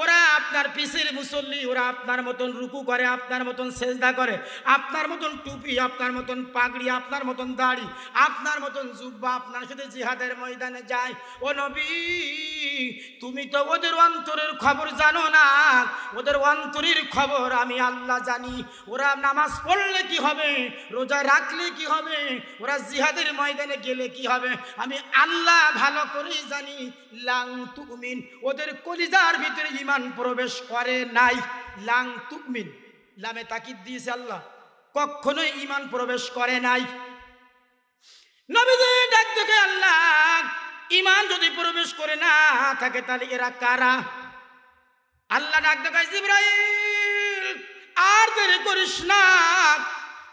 ওরা আপনার পিসের মুসল্লি, ওরা আপনার মতন রুকু করে, আপনার মতন সেজদা করে, আপনার মতন টুপি, আপনার মতন পাগড়ি, আপনার মতন দাড়ি, আপনার মতন জুব্বা, আপনার সাথে জিহাদের ময়দানে যায়। ও নবী তুমি তো ওদের অন্তরের খবর জানো না, ওদের অন্তরের খবর আমি আল্লাহ জানি। ওরা নামাজ পড়লে কি হবে, রোজা রাখলে কি হবে, ওরা জিহাদের ময়দানে গেলে কি হবে, আমি আল্লাহ ভালো করেই জানি। লাং তুমিন, ওদের কলিজার ভিতরে ঈমান প্রবেশ করে নাই। লাং তুমিন, লামে তাকিদ দিয়েছে আল্লাহ, কখনোই ঈমান প্রবেশ করে নাই। নবীজি ডাক দেখে, আল্লাহ ঈমান যদি প্রবেশ করে না থাকে তাহলে এরা কারা? আল্লাহ ডাক দেখে, জিবরাইল আর দেরি করিস না,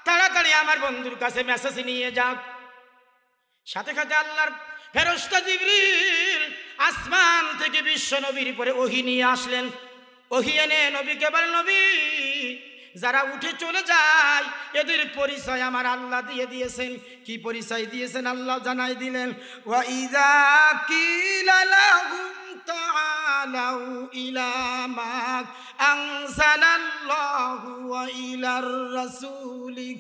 তাড়াতাড়ি আমার বন্ধুর কাছে মেসেজ নিয়ে যাক। সাথে সাথে আল্লাহর ফেরেশতা জিবরিল আসমান থেকে বিশ্ব নবীর উপরে ওহী নিয়ে আসলেন। ওহী এনে নবীকে বলেন, নবী যারা উঠে চলে যায় এদের পরিচয় আমার আল্লাহ দিয়ে দিয়েছেন। কি পরিচয় দিয়েছেন আল্লাহ জানাই দিলেন, ওয়া ইযা কিলা লাহুম তাআলাউ ইলা মা আনজালাল্লাহু ওয়া ইলার রাসূলি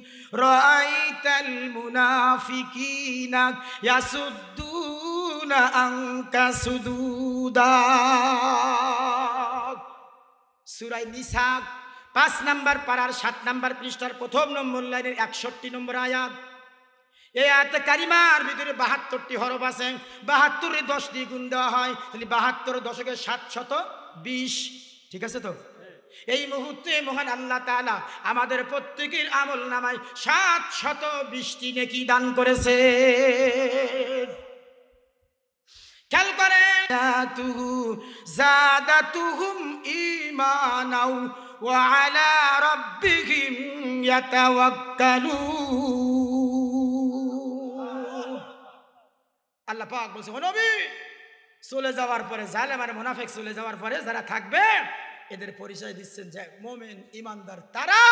রাআইতাল মুনাফিকিনা ইয়াসুদ্দুনা আনকা সুদুদা। সূরা নিসা 5 নম্বর পারার 7 নম্বর পৃষ্ঠার 1 নম্বর লাইনের 61 নম্বর আয়াত। এই আয়াতে কারিমার ভিতরে 72টি হরফ আছে। 72 10 দিয়ে গুণ দেওয়া হয়, তাহলে 72 দশকে 720। ঠিক আছে তো? এই মুহূর্তে মহান আল্লাহ তাআলা আমাদের প্রত্যেকের আমল নামায় 720টি নেকি দান করেছে। খেয়াল করেন, জাদাতুহুম ঈমানাও ওয়া আলা রাব্বিহিম ইয়াতাওয়াক্কালুন। আল্লাহ পাক বলেছে, ও নবী চলে যাওয়ার পরে, জালেম আর মুনাফিক চলে যাওয়ার পরে যারা থাকবে এদের পরিচয় দিচ্ছেন যে মুমিন ঈমানদার তারা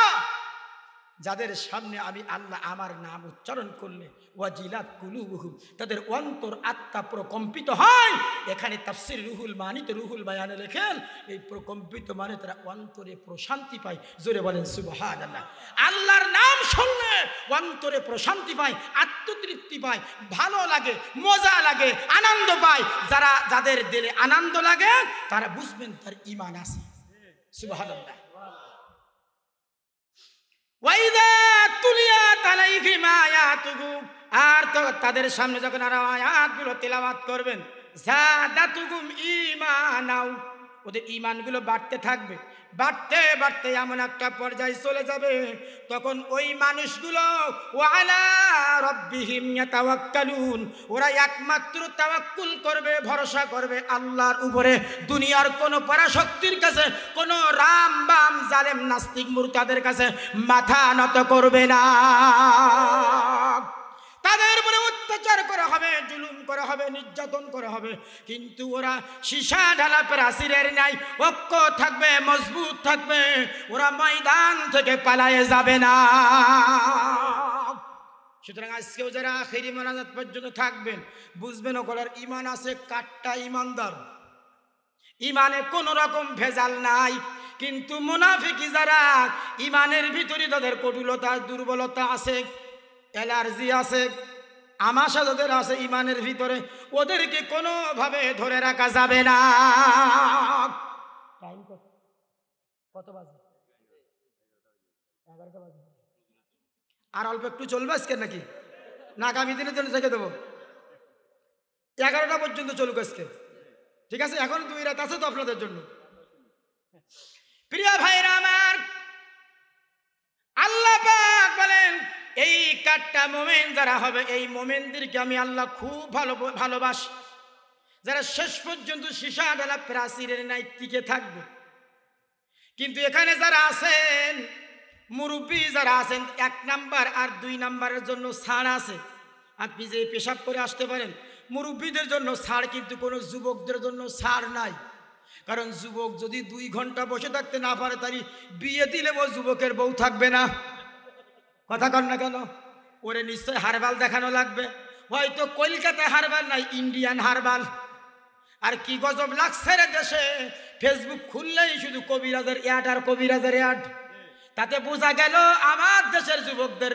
যাদের সামনে আমি আল্লাহ আমার নাম উচ্চারণ করলে ওয়াজিলাত কুলুবুহুম, তাদের অন্তর আত্মা প্রকম্পিত হয়। এখানে তাফসীর রুহুল মানিতে রুহুল বায়ানে লেখেন, এই প্রকম্পিত মানে তারা অন্তরে প্রশান্তি পায়। জোরে বলেন সুবহানাল্লাহ। আল্লাহর নাম শুনলে অন্তরে প্রশান্তি পায়, আত্মতৃপ্তি পায়, ভালো লাগে, মজা লাগে, আনন্দ পায়। যাদের দিলে আনন্দ লাগে তারা বুঝবেন তার ঈমান আছে। সুবহানাল্লাহ। ওয়াইদা তুলিয়াত আলাইহিম আয়াতুহু, আর তো তাদের সামনে যখন আর আয়াতগুলো তেলাওয়াত করবেন, জাদাতুহুম ঈমানাও, ওদের ঈমানগুলো বাড়তে থাকবে। বাড়তে বাড়তে এমন একটা পর্যায়ে চলে যাবে তখন ওই মানুষগুলো ওয়া আলা রাব্বিহিম ইয়াতাওয়াক্কালুন, ওরা একমাত্র তাওয়াক্কুল করবে, ভরসা করবে আল্লাহর উপরে। দুনিয়ার কোনো পরাশক্তির কাছে, কোনো রাম বাম জালেম নাস্তিক মুরতাদের কাছে মাথা নত করবে না। তাদের উপরে অত্যাচার করা হবে, জুলুম করা হবে, নির্যাতন করা হবে, কিন্তু ওরা সীসা ঢালা প্রাচীরের নাই ঐক্য থাকবে, মজবুত থাকবে, ওরা ময়দান থেকে পালায়ে যাবে না। সুতরাং আজকেও যারা আখেরি মোনাজাত পর্যন্ত থাকবেন, বুঝবেন ওগুলোর ইমান আছে, কাট্টা ইমানদার, ইমানে কোনো রকম ভেজাল নাই। কিন্তু মুনাফিকি যারা, ইমানের ভিতরে তাদের কটুলতা, দুর্বলতা আছে, অ্যালার্জি আছে, আমাশা যাদের আছে ইমানের ভিতরে, ওদেরকে কোনোভাবে ধরে রাখা যাবে না। টাইম কত বাজে? 11টা বাজে। আর অল্প একটু চলবে আজকে নাকি না আগামী দিনের জন্য থেকে দেবো? 11টা পর্যন্ত চলুক আজকে, ঠিক আছে? এখন 2 রাত আছে তো আপনাদের জন্য। প্রিয় ভাইরা আমার, আল্লাহ পাক বলেন এই কাট্টা মোমেন যারা হবে, এই মোমেনদেরকে আমি আল্লাহ খুব ভালোবাসি, যারা শেষ পর্যন্ত সীসা ঢালা প্রাচীরের নাই টিকে থাকবে। কিন্তু এখানে যারা আছেন, মুরব্বী যারা আছেন, 1 নাম্বার আর 2 নাম্বারের জন্য ছাড় আছে। আপনি যে পেশাব করে আসতে পারেন, মুরব্বীদের জন্য ছাড়, কিন্তু কোনো যুবকদের জন্য ছাড় নাই। কারণ যুবক যদি 2 ঘন্টা বসে থাকতে না পারে, তারই বিয়ে দিলে ও যুবকের বউ থাকবে না। কথা কন না কেন? ওরে নিশ্চয় হারবাল দেখানো লাগবে, হয়তো কলকাতা হারবাল নাই, ইন্ডিয়ান হারবাল। আর কি গজব লাগছে রে দেশে, ফেসবুক খুললেই শুধু কবিরাজের অ্যাড আর কবিরাজের অ্যাড। তাতে বোঝা গেল আমার দেশের যুবকদের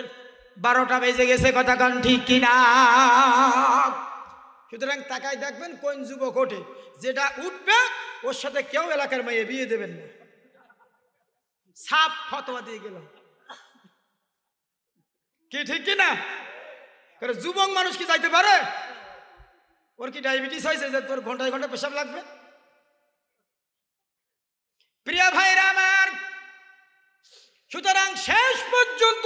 12টা বেজে গেছে। কথা কন ঠিক কিনা? সুতরাং তাকাই দেখবেন কোন যুবক ওঠে, যেটা উঠবে ওর সাথে কেউ এলাকার মেয়ে বিয়ে দেবেন না। সাফ ফতোয়া দিয়ে গেল, কি ঠিক কিনা? কারণ যুবক মানুষ কি যাইতে পারে? ওর কি ডায়াবেটিস হয়েছে যে তোর ঘন্টায় ঘন্টায় পেশাব লাগবে? প্রিয় ভাইরা আমার, সুতরাং শেষ পর্যন্ত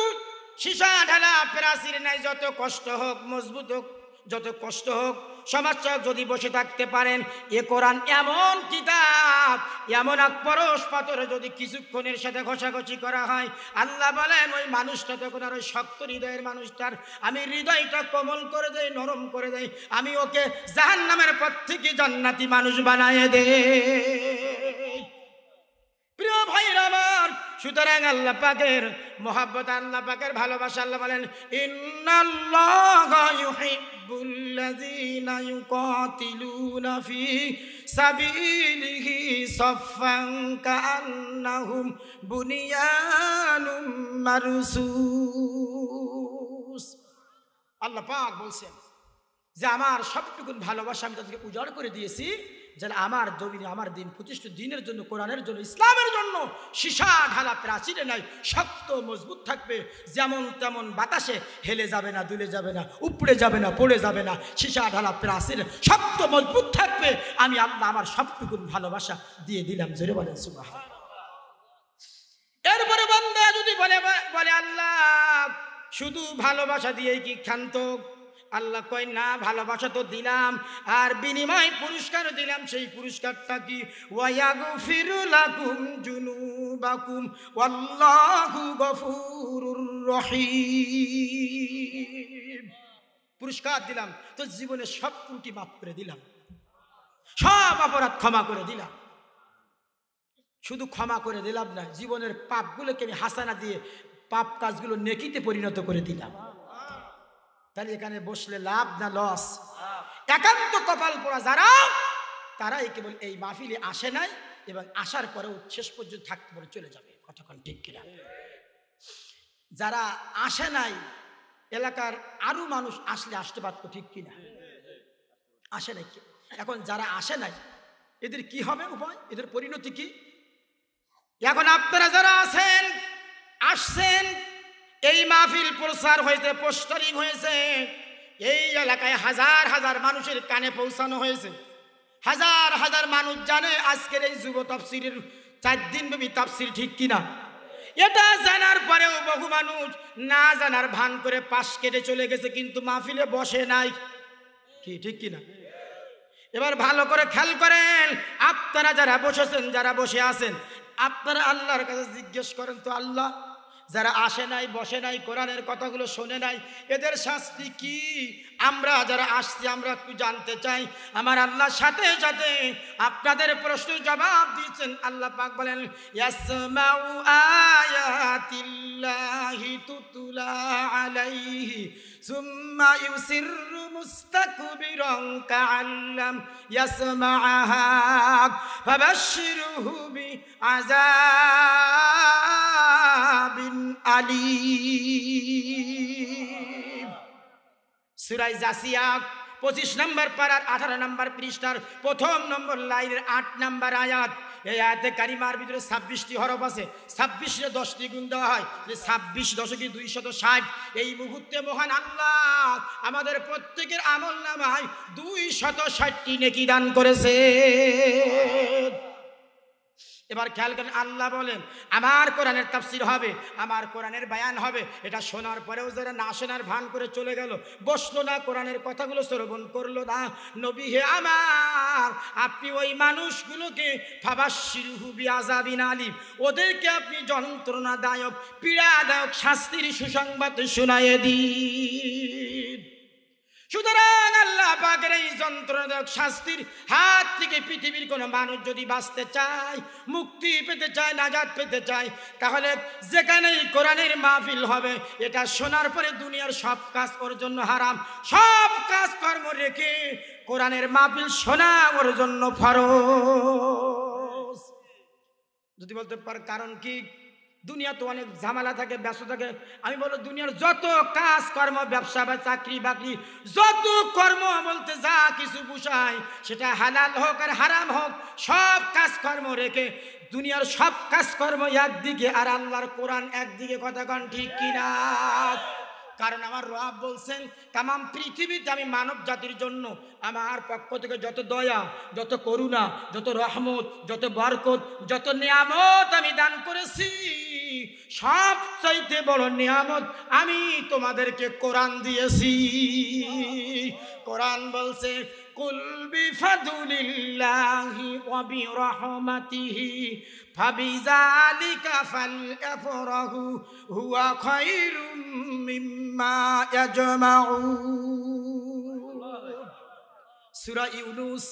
সীসা ঢালা প্রাচীর নাই, যত কষ্ট হোক, মজবুত হোক, যত কষ্ট হোক, সমাজটা যদি বসে থাকতে পারেন, এ কোরআন এমন কিতাব, এমন এক পরশ পাথরে যদি কিছুক্ষণের সাথে ঘষাঘষি করা হয়, আল্লাহ বলেন ওই মানুষটা তখন আর ওই শক্ত হৃদয়ের মানুষটার আমি হৃদয়টা কোমল করে দেই, নরম করে দেই, আমি ওকে জাহান্নামের পথ থেকে জান্নাতি মানুষ বানায় দেই। প্রিয় ভাইরা আমার, সুতরাং আল্লাহ পাকের মহব্বত, আল্লাহ পাকের ভালোবাসা, আল্লাহ বলেন ইন্নাল্লাহা ইউহিব্বুল্লাযীনা ইউকাতিলুনা ফি সাবিলিহি সাফফান কাআন্নাহুম বুনিয়ানুম মারসুস। আল্লাহ পাক বলছেন যে আমার সবটুকু ভালোবাসা আমি তাদেরকে উজাড় করে দিয়েছি, যারা আমার জমিনে আমার দিন প্রতিষ্ঠিত দিনের জন্য, কোরআনের জন্য, ইসলামের জন্য সীসা ঢালা প্রাচীরে নাই, শক্ত মজবুত থাকবে, যেমন তেমন বাতাসে হেলে যাবে না, দুলে যাবে না, উপড়ে যাবে না, পড়ে যাবে না, সীসা ঢালা প্রাচীরে শক্ত মজবুত থাকবে। আমি আল্লাহ আমার সবটুকু ভালোবাসা দিয়ে দিলাম। জোরে বলেন সুবহানাল্লাহ। এরপরে বান্দা যদি বলে আল্লাহ শুধু ভালোবাসা দিয়ে কি ক্ষান্ত? আল্লাহ কয় না, ভালোবাসা তো দিলাম, আর বিনিময় পুরস্কার দিলাম। সেই পুরস্কারটা কি? ওয়ায়াগফিরু লাকুম জুনুবাকুম ওয়াল্লাহু গফুরুর রহিম। পুরস্কার দিলাম, তো জীবনে সব ত্রুটি মাফ করে দিলাম, সব অপরাধ ক্ষমা করে দিলাম। শুধু ক্ষমা করে দিলাম না, জীবনের পাপগুলোকে আমি হাসানা দিয়ে পাপ কাজগুলো নেকিতে পরিণত করে দিলাম। তাহলে এখানে বসলে লাভ না লস? একান্ত কপাল পোড়া যারা, তারাই কেবল এই মাহফিলে আসে নাই, এবং আসার পরেও শেষ পর্যন্ত থাকতে পারে, চলে যাবে। কতক্ষণ ঠিক কিনা? যারা আসে নাই, এলাকার আরো মানুষ আসলে আসতে পারতো, ঠিক কিনা? আসে নাই। এখন যারা আসে নাই, এদের কি হবে উপায়? এদের পরিণতি কি? এখন আপনারা যারা আছেন, আসছেন, এই মাহফিল প্রচার হয়েছে, পোস্টারিং হয়েছে, এই এলাকায় হাজার হাজার মানুষের কানে পৌঁছানো হয়েছে, হাজার হাজার মানুষ জানে আজকের এই যুব তাফসিরের 4 দিন ব্যাপী তাফসির, ঠিক কিনা? এটা জানার পরেও বহু মানুষ না জানার ভান করে পাশ কেটে চলে গেছে, কিন্তু মাহফিলে বসে নাই, কি ঠিক কিনা? এবার ভালো করে খেয়াল করেন, আপনারা যারা বসেছেন, যারা বসে আছেন, আপনারা আল্লাহর কাছে জিজ্ঞেস করেন তো, আল্লাহ যারা আসে নাই, বসে নাই, কোরআনের কথাগুলো শোনে নাই, এদের শাস্তি কি? আমরা যারা আসছি আমরা একটু জানতে চাই। আমার আল্লাহ সাথে সাথে আপনাদের প্রশ্নের জবাব দিয়েছেন। আল্লাহ পাক বলেন, ইয়াসমাউ আয়াতিল্লাহি তুতলা আলাইহি সুম্মা ইউসিররু মুস্তাকবিরান কাআল্লাম ইয়াসমাআহা ফাবাশশিরহু বিআযাবিন আলীম। সূরা জাসিয়া 25 নম্বর পারার 18 নম্বর পৃষ্ঠার 1 নম্বর লাইনের 8 নম্বর আয়াত। এই আয়াতে কারিমার ভিতরে 26টি হরফ আছে। 26 10 দিয়ে গুণ দেওয়া হয়, 26 দশকে 260। এই মুহূর্তে মহান আল্লাহ আমাদের প্রত্যেকের আমল নামায় 260টি নেকি দান করেছে। এবার খেয়াল করেন, আল্লাহ বলেন আমার কোরআনের তাফসীর হবে, আমার কোরআনের বয়ান হবে। এটা শোনার পরেও যারা না শোনার ভান করে চলে গেল, বসলো না, কোরআনের কথাগুলো শ্রবণ করলো না, নবী হে আমার, আপনি ওই মানুষগুলোকে ফাবাশশিরহু বিআযাবিন আলীম, ওদেরকে আপনি যন্ত্রণাদায়ক, পীড়াদায়ক শাস্তির সুসংবাদ শোনায়ে দিন। সুতরাং আল্লাহ পাকের এই যন্ত্রণাদায়ক শাস্তির হাত থেকে পৃথিবীর কোনো মানুষ যদি বাঁচতে চায়, মুক্তি পেতে চায়, নাজাত পেতে চায়, তাহলে যেখানেই কোরআনের মাহফিল হবে, এটা শোনার পরে দুনিয়ার সব কাজ ওর জন্য হারাম। সব কাজ কর্ম রেখে কোরআনের মাহফিল শোনা ওর জন্য ফরজ। যদি বলতে পার কারণ কি? দুনিয়া তো অনেক ঝামেলা থাকে, ব্যস্ত থাকে। আমি বলবো দুনিয়ার যত কাজ কর্ম, ব্যবসা বা চাকরি বাকরি, যত কর্ম বলতে যা কিছু বুঝায়, সেটা হালাল হোক আর হারাম হোক, সব কাজ কর্ম রেখে দুনিয়ার সব কাজ কর্ম একদিকে আর আল্লাহর কোরআন একদিকে। কথা কন ঠিক কিনা? কারণ আমার রব বলছেন, তামাম পৃথিবীতে আমি মানব জাতির জন্য আমার পক্ষ থেকে যত দয়া, যত করুণা, যত রহমত, যত বরকত, যত নিয়ামত আমি দান করেছি, সবচাইতে বড় নিয়ামত আমি তোমাদেরকে কোরআন দিয়েছি। কোরআন বলছে, কুল বিফাদুলিল্লাহি ওয়া বিরহমাতিহি ফাবিযালিকা ফালইফরাহু হুয়া খায়রুম মিম্মা ইয়াজমাউন। সূরা ইউনূস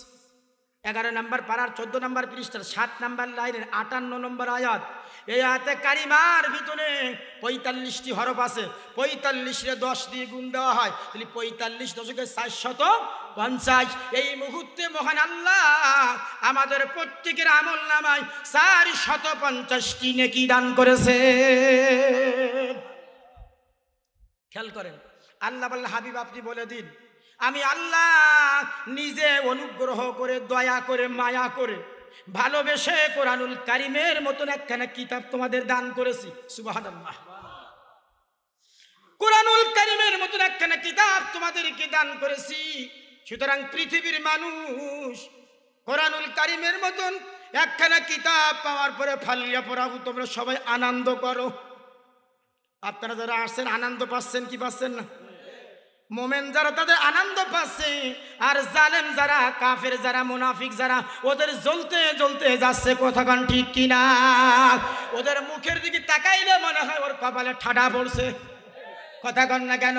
11 নম্বর পারার 14 নম্বর পৃষ্ঠার 7 নম্বর লাইনের 58 নম্বর আয়াত। এই আয়াতে কারিমার ভিতরে 45টি হরফ আছে। 45 10 দিয়ে গুণ দেওয়া হয়, তাহলে 45 দশকে 450। এই মুহূর্তে মহান আল্লাহ আমাদের প্রত্যেকের আমল নামায় 450টি নেকি দান করেছে। খেয়াল করেন, আল্লাহ বললেন, হাবিব আপনি বলে দিন, আমি আল্লাহ নিজে অনুগ্রহ করে, দয়া করে, মায়া করে, ভালোবেসে কোরআনুল কারিমের মতন একখানা কিতাব তোমাদের দান করেছি। সুবহানাল্লাহ। কোরআনুল কারিমের মতন একখানা কিতাব তোমাদেরকে দান করেছি। সুতরাং পৃথিবীর মানুষ কোরআনুল কারিমের মতন একখানা কিতাব পাওয়ার পরে ফালিয়া পড়াবো, তোমরা সবাই আনন্দ করো। আপনারা যারা আসছেন আনন্দ পাচ্ছেন কি পাচ্ছেন না? মোমেন যারা তাদের আনন্দ পাচ্ছে, আর জালেম যারা, কাফের যারা, মুনাফিক যারা, ওদের জ্বলতে জ্বলতে যাচ্ছে। কথা কান ঠিক কিনা? ওদের মুখের দিকে তাকাইলে মনে হয় ওর কপালে ঠাডা পড়ছে। কথা কন না কেন?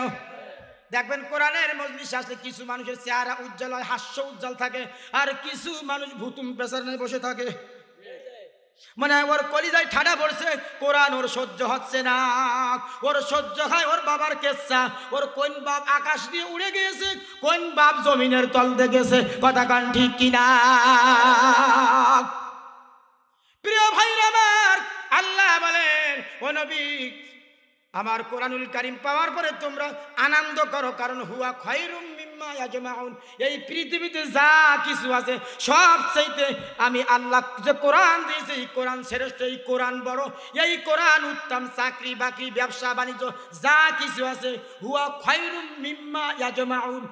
দেখবেন কোরআনের মজলিস আসলে কিছু মানুষের চেহারা উজ্জ্বল হয়, হাস্য উজ্জ্বল থাকে, আর কিছু মানুষ ভুতুম পেশার নিয়ে বসে থাকে। মানে ওর কলিজায় ঠাডা পড়ছে, কোরআন ওর সহ্য হচ্ছে না। ওর সহ্য হয় ওর বাবার কেচ্ছা, ওর কোন বাপ আকাশ দিয়ে উড়ে গিয়েছে, কোন বাপ জমিনের তল দিয়ে গেছে। কথা কান ঠিক কিনা? প্রিয় ভাইরা আমার, আল্লাহ বলেন, ও নবী, আমার কোরআনুল কারীম পাওয়ার পরে তোমরা আনন্দ করো, কারণ হুয়া খায়রুম মিম্মা ইয়াজমাউন। এই পৃথিবীতে যা কিছু আছে সব চাইতে আমি আল্লাহ যে কোরআন দিয়েছি, এই কোরআন শ্রেষ্ঠ, এই কোরআন বড়, এই কোরআন উত্তম। চাকরি বাকরি, ব্যবসা বাণিজ্য যা কিছু আছে, হুয়া খায়রুম মিম্মা ইয়াজমাউন,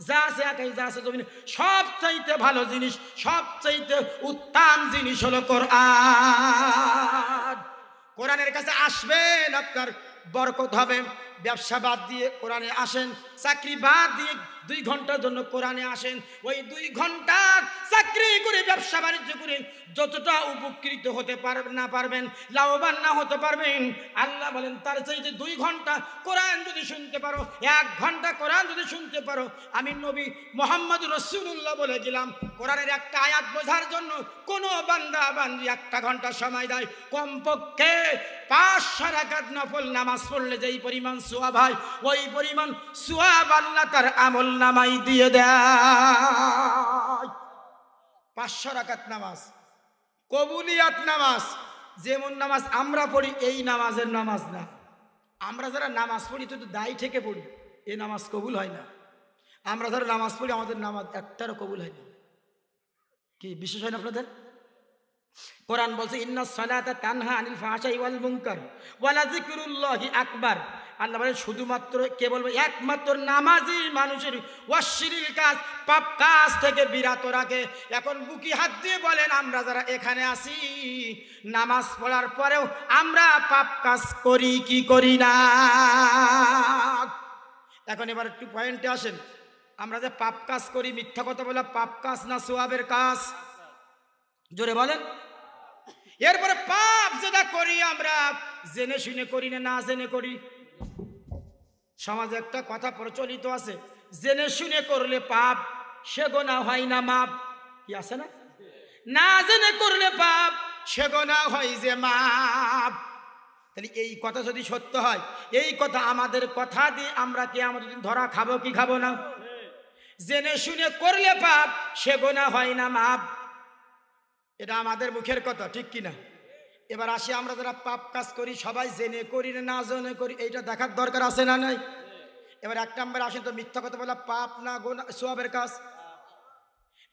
যা আছে একাই, যা আছে জমিনে, সব চাইতে ভালো জিনিস, সব চাইতে উত্তম জিনিস হলো কোরআন। কোরআনের কাছে আসবেন, আপনার বরকত হবে। ব্যবসা বাদ দিয়ে কোরআনে আসেন, চাকরি বাদ দিয়ে 2 ঘন্টার জন্য কোরআনে আসেন। ওই 2 ঘন্টা চাকরি করে ব্যবসা বাণিজ্য করে যতটা উপকৃত হতে পারবেন না পারবেন, লাভবান না হতে পারবেন, আল্লাহ বলেন তার চাইতে 2 ঘন্টা কোরআন যদি শুনতে পারো, 1 ঘন্টা কোরআন যদি শুনতে পারো, আমি নবী মোহাম্মদ রাসূলুল্লাহ বলে গেলাম, কোরআনের একটা আয়াত বোঝার জন্য কোনো বান্দা বান্দি 1 ঘন্টা সময় দেয়, কমপক্ষে 500 রাকাত নফল নামাজ পড়লে যেই পরিমাণ সওয়াব হয়, ওই পরিমাণ সওয়াব আল্লাহ তার আমল নামাই দিয়ে দেয়। 500 রাকাত নামাজ, কবুলিয়াত নামাজ, যেমন নামাজ আমরা পড়ি এই নামাজের নামাজ না। আমরা যারা নামাজ পড়ি তো দায়ী থেকে পড়ি, এই নামাজ কবুল হয় না। আমরা যারা নামাজ পড়ি আমাদের নামাজ একটারও কবুল হয় না। কি বিশেষ হয় না আপনাদের? কোরআন বলছে ইন্নাস সালাতা তানহা আনিল ফাহশাই ওয়াল মুনকার ওয়ালা যিকরুল্লাহি আকবার। আল্লাহ বলেন শুধুমাত্র কেবল একমাত্র নামাজি মানুষের অশ্লীল কাজ, পাপ কাজ থেকে বিরত রাখে। এখন বুকি হাত দিয়ে বলেন আমরা যারা এখানে আছি নামাজ পড়ার পরেও আমরা পাপ কাজ করি কি করি না? এখন এবার একটু পয়েন্টে আসেন, আমরা যে পাপ কাজ করি, মিথ্যা কথা বলা পাপ কাজ না সওয়াবের কাজ? জোরে বলেন। এরপরে পাপ যেটা করি আমরা জেনে শুনে করি না না জেনে করি? সমাজে একটা কথা প্রচলিত আছে, জেনে শুনে করলে পাপ সে গোনা হয় না মাপ। কি আছে না? না জেনে করলে পাপ সে গোনা হয় যে মাপ। তাহলে এই কথা যদি সত্য হয়, এই কথা আমাদের কথা দিয়ে আমরা কিয়ামতের দিন ধরা খাবো কি খাবো না? জেনে শুনে করলে পাপ সে গোনা হয় না মাপ, এটা আমাদের মুখের কথা, ঠিক কিনা? এবার আসি আমরা যারা পাপ কাজ করি সবাই জেনে করি না না জেনে করি, এইটা দেখার দরকার আছে না নাই? এবার 1 নম্বরে আসেন তো, মিথ্যা কথা বলা পাপ না গোনা সওয়াবের কাজ?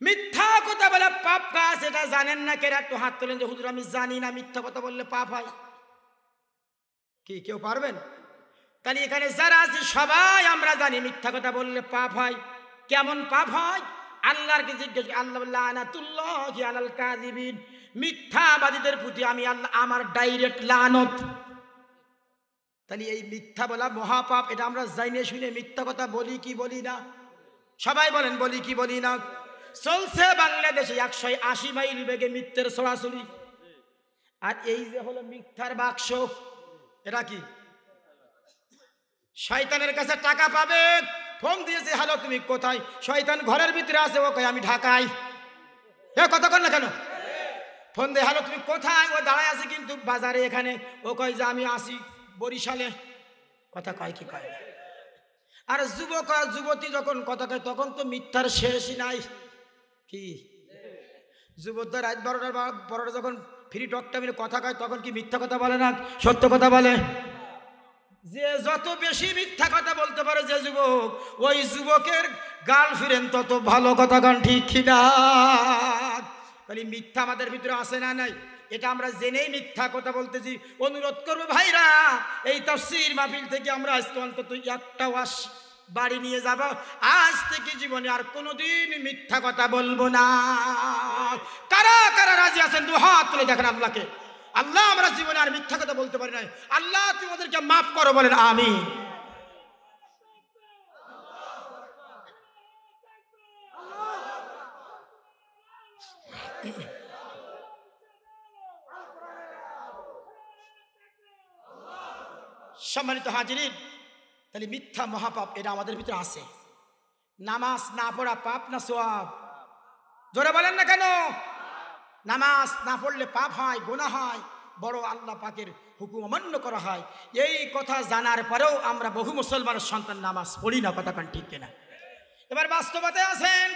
মিথ্যা কথা বলা পাপ কাজ, এটা জানেন না কেরা? একটু হাত তোলেন যে হুজুর আমি জানি না মিথ্যা কথা বললে পাপ হয়। কি কেউ পারবেন? তাহলে এখানে যারা আছি সবাই আমরা জানি মিথ্যা কথা বললে পাপ হয়। কেমন পাপ হয়? আল্লাহকে জিজ্ঞেস, আল্লাহ লানাতুল্লাহি আলাল কাযিবিন, মিথ্যাবাদীদের প্রতি আমি আল্লাহ আমার ডাইরেক্ট লানত। তাহলে এই মিথ্যা বলা মহাপাপ, এটা আমরা জাইনে শুনে মিথ্যা কথা বলি কি বলি না? সবাই বলেন বলি কি বলি না? চলছে বাংলাদেশে 180 মাইল বেগে মিথ্যের ছড়াছড়ি। আর এই যে হলো মিথ্যার বাক্স, এটা কি? শয়তানের কাছে টাকা পাবে, ফোন দিয়েছে হ্যালো তুমি কোথায়? শয়তান ঘরের ভিতরে আছে, ও কয় আমি ঢাকায়। এ কথা কর না কেন? ফোন দিয়ে হ্যালো তুমি কোথায়? ও দাঁড়ায় আছে কিন্তু বাজারে এখানে, ও কয় যে আমি আসি বরিশালে। কথা কয় কি কয়? আর যুবক আর যুবতী যখন কথা কয় তখন তো মিথ্যার শেষই নাই। কি যুবকরা রাত 12টা যখন ফ্রি টক টাইমে কথা কয় তখন কি মিথ্যা কথা বলে না সত্য কথা বলে? যে যত বেশি মিথ্যা কথা বলতে পারে যে যুবক, ওই যুবকের গার্লফ্রেন্ড তত ভালো কথা গান, ঠিক কিনা? তাহলে মিথ্যা আমাদের ভিতরে আসে না নাই? এটা আমরা জেনেই মিথ্যা কথা বলতেছি। অনুরোধ করবো ভাইরা, এই তাফসীর মাহফিল থেকে আমরা আজকে অন্তত একটা ওয়াজ বাড়ি নিয়ে যাব, আজ থেকে জীবনে আর কোনোদিন মিথ্যা কথা বলবো না। কারা কারা রাজি আছেন? 2 হাত তুলে দেখেন আল্লাহকে। আল্লাহ আমরা জীবনে আর মিথ্যা কথা বলতে পারি নাই, আল্লাহ তুমি আমাদেরকে মাফ করো, বলেন আমিন। সম্মানিত হাজিরিন, তাহলে মিথ্যা মহাপাপ এটা আমাদের ভিতরে আছে। নামাজ না পড়া পাপ না সওয়াব? জোরে বলেন না কেন? নামাজ না পড়লে পাপ হয়, গুনাহ হয়, বড় আল্লাহ পাকের হুকুম অমান্য করা হয়। এই কথা জানার পরেও আমরা বহু মুসলমানের সন্তান নামাজ পড়ি না, কথা কান ঠিক কিনা? এবার বাস্তবতায় আছেন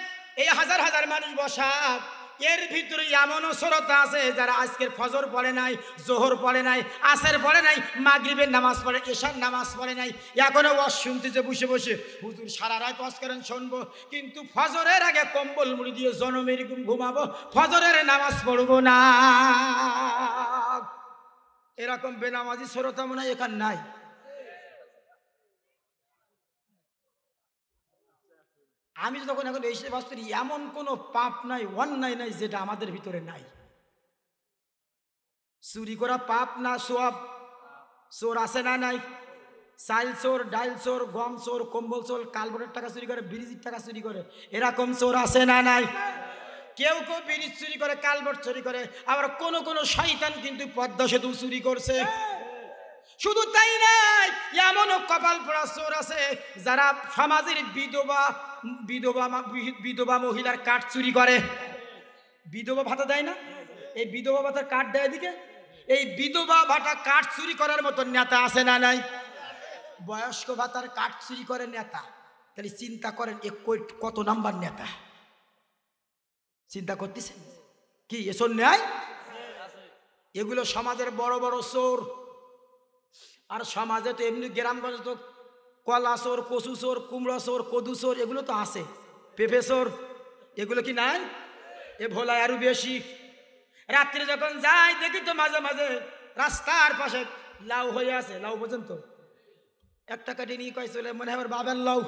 এই হাজার হাজার মানুষ বসা, এর ভিতরে এমনও শ্রোতা আছে যারা আজকের ফজর পড়ে নাই, জোহর পড়ে নাই, আসর পড়ে নাই, মাগরিবের নামাজ পড়ে, এশার নামাজ পড়ে নাই, এখনো ওয়াজ শুনতেছে বসে বসে, হুজুর সারা রাত ওয়াজ করেন শুনবো, কিন্তু ফজরের আগে কম্বল মুড়ি দিয়ে জনমের ঘুমাবো, ফজরের নামাজ পড়বো না। এরকম বেনামাজি শ্রোতা মনে হয় এখানে নাই। আমি যখন এখন এই বাস্তব, এমন কোনো পাপ নাই, অন্যায় নাই যেটা আমাদের ভিতরে নাই। চুরি করা পাপ না সওয়াব? চোর আছে না নাই? চাইল চোর, ডাইল চোর, গম চোর, কম্বল চোর, কালবনের টাকা চুরি করে, ব্রিজের টাকা চুরি করে, এরকম চোর আছে না নাই? কেউ কেউ ব্রিজ চুরি করে, কালবট চুরি করে, আবার কোন শয়তান কিন্তু পদ্মা সেতু চুরি করছে। শুধু তাই নাই, এমনও কপাল পোড়া চোর আছে যারা সমাজের বিধবা মহিলার কাঠ চুরি করে। বিধবা ভাতা দেয় না, এই বিধবা ভাতার কাঠ দেয় দিকে। এই বিধবা ভাতা কাঠ চুরি করার মতো নেতা আছে না নাই? বয়স্ক ভাতার কাঠ চুরি করে নেতা। তাহলে চিন্তা করেন কত নাম্বার নেতা। চিন্তা করতেছেন কি এসব নেয়? এগুলো সমাজের বড় বড় চোর। আর সমাজে তো এমনি গ্রামগঞ্জে তো কলা চোর, কচু চোর, কুমড়া চোর, কদু চোর এগুলো তো আছে, পেঁপে চোর এগুলো কি নাই? এ ভোলায় আরো বেশি। রাত্রে যখন যাই দেখি তো মাঝে মাঝে রাস্তার পাশে লাউ হয়ে আছে, লাউ পর্যন্ত একটা কাটি নিয়ে কয় চলে, মনে হয় আমার বাবার লাউ।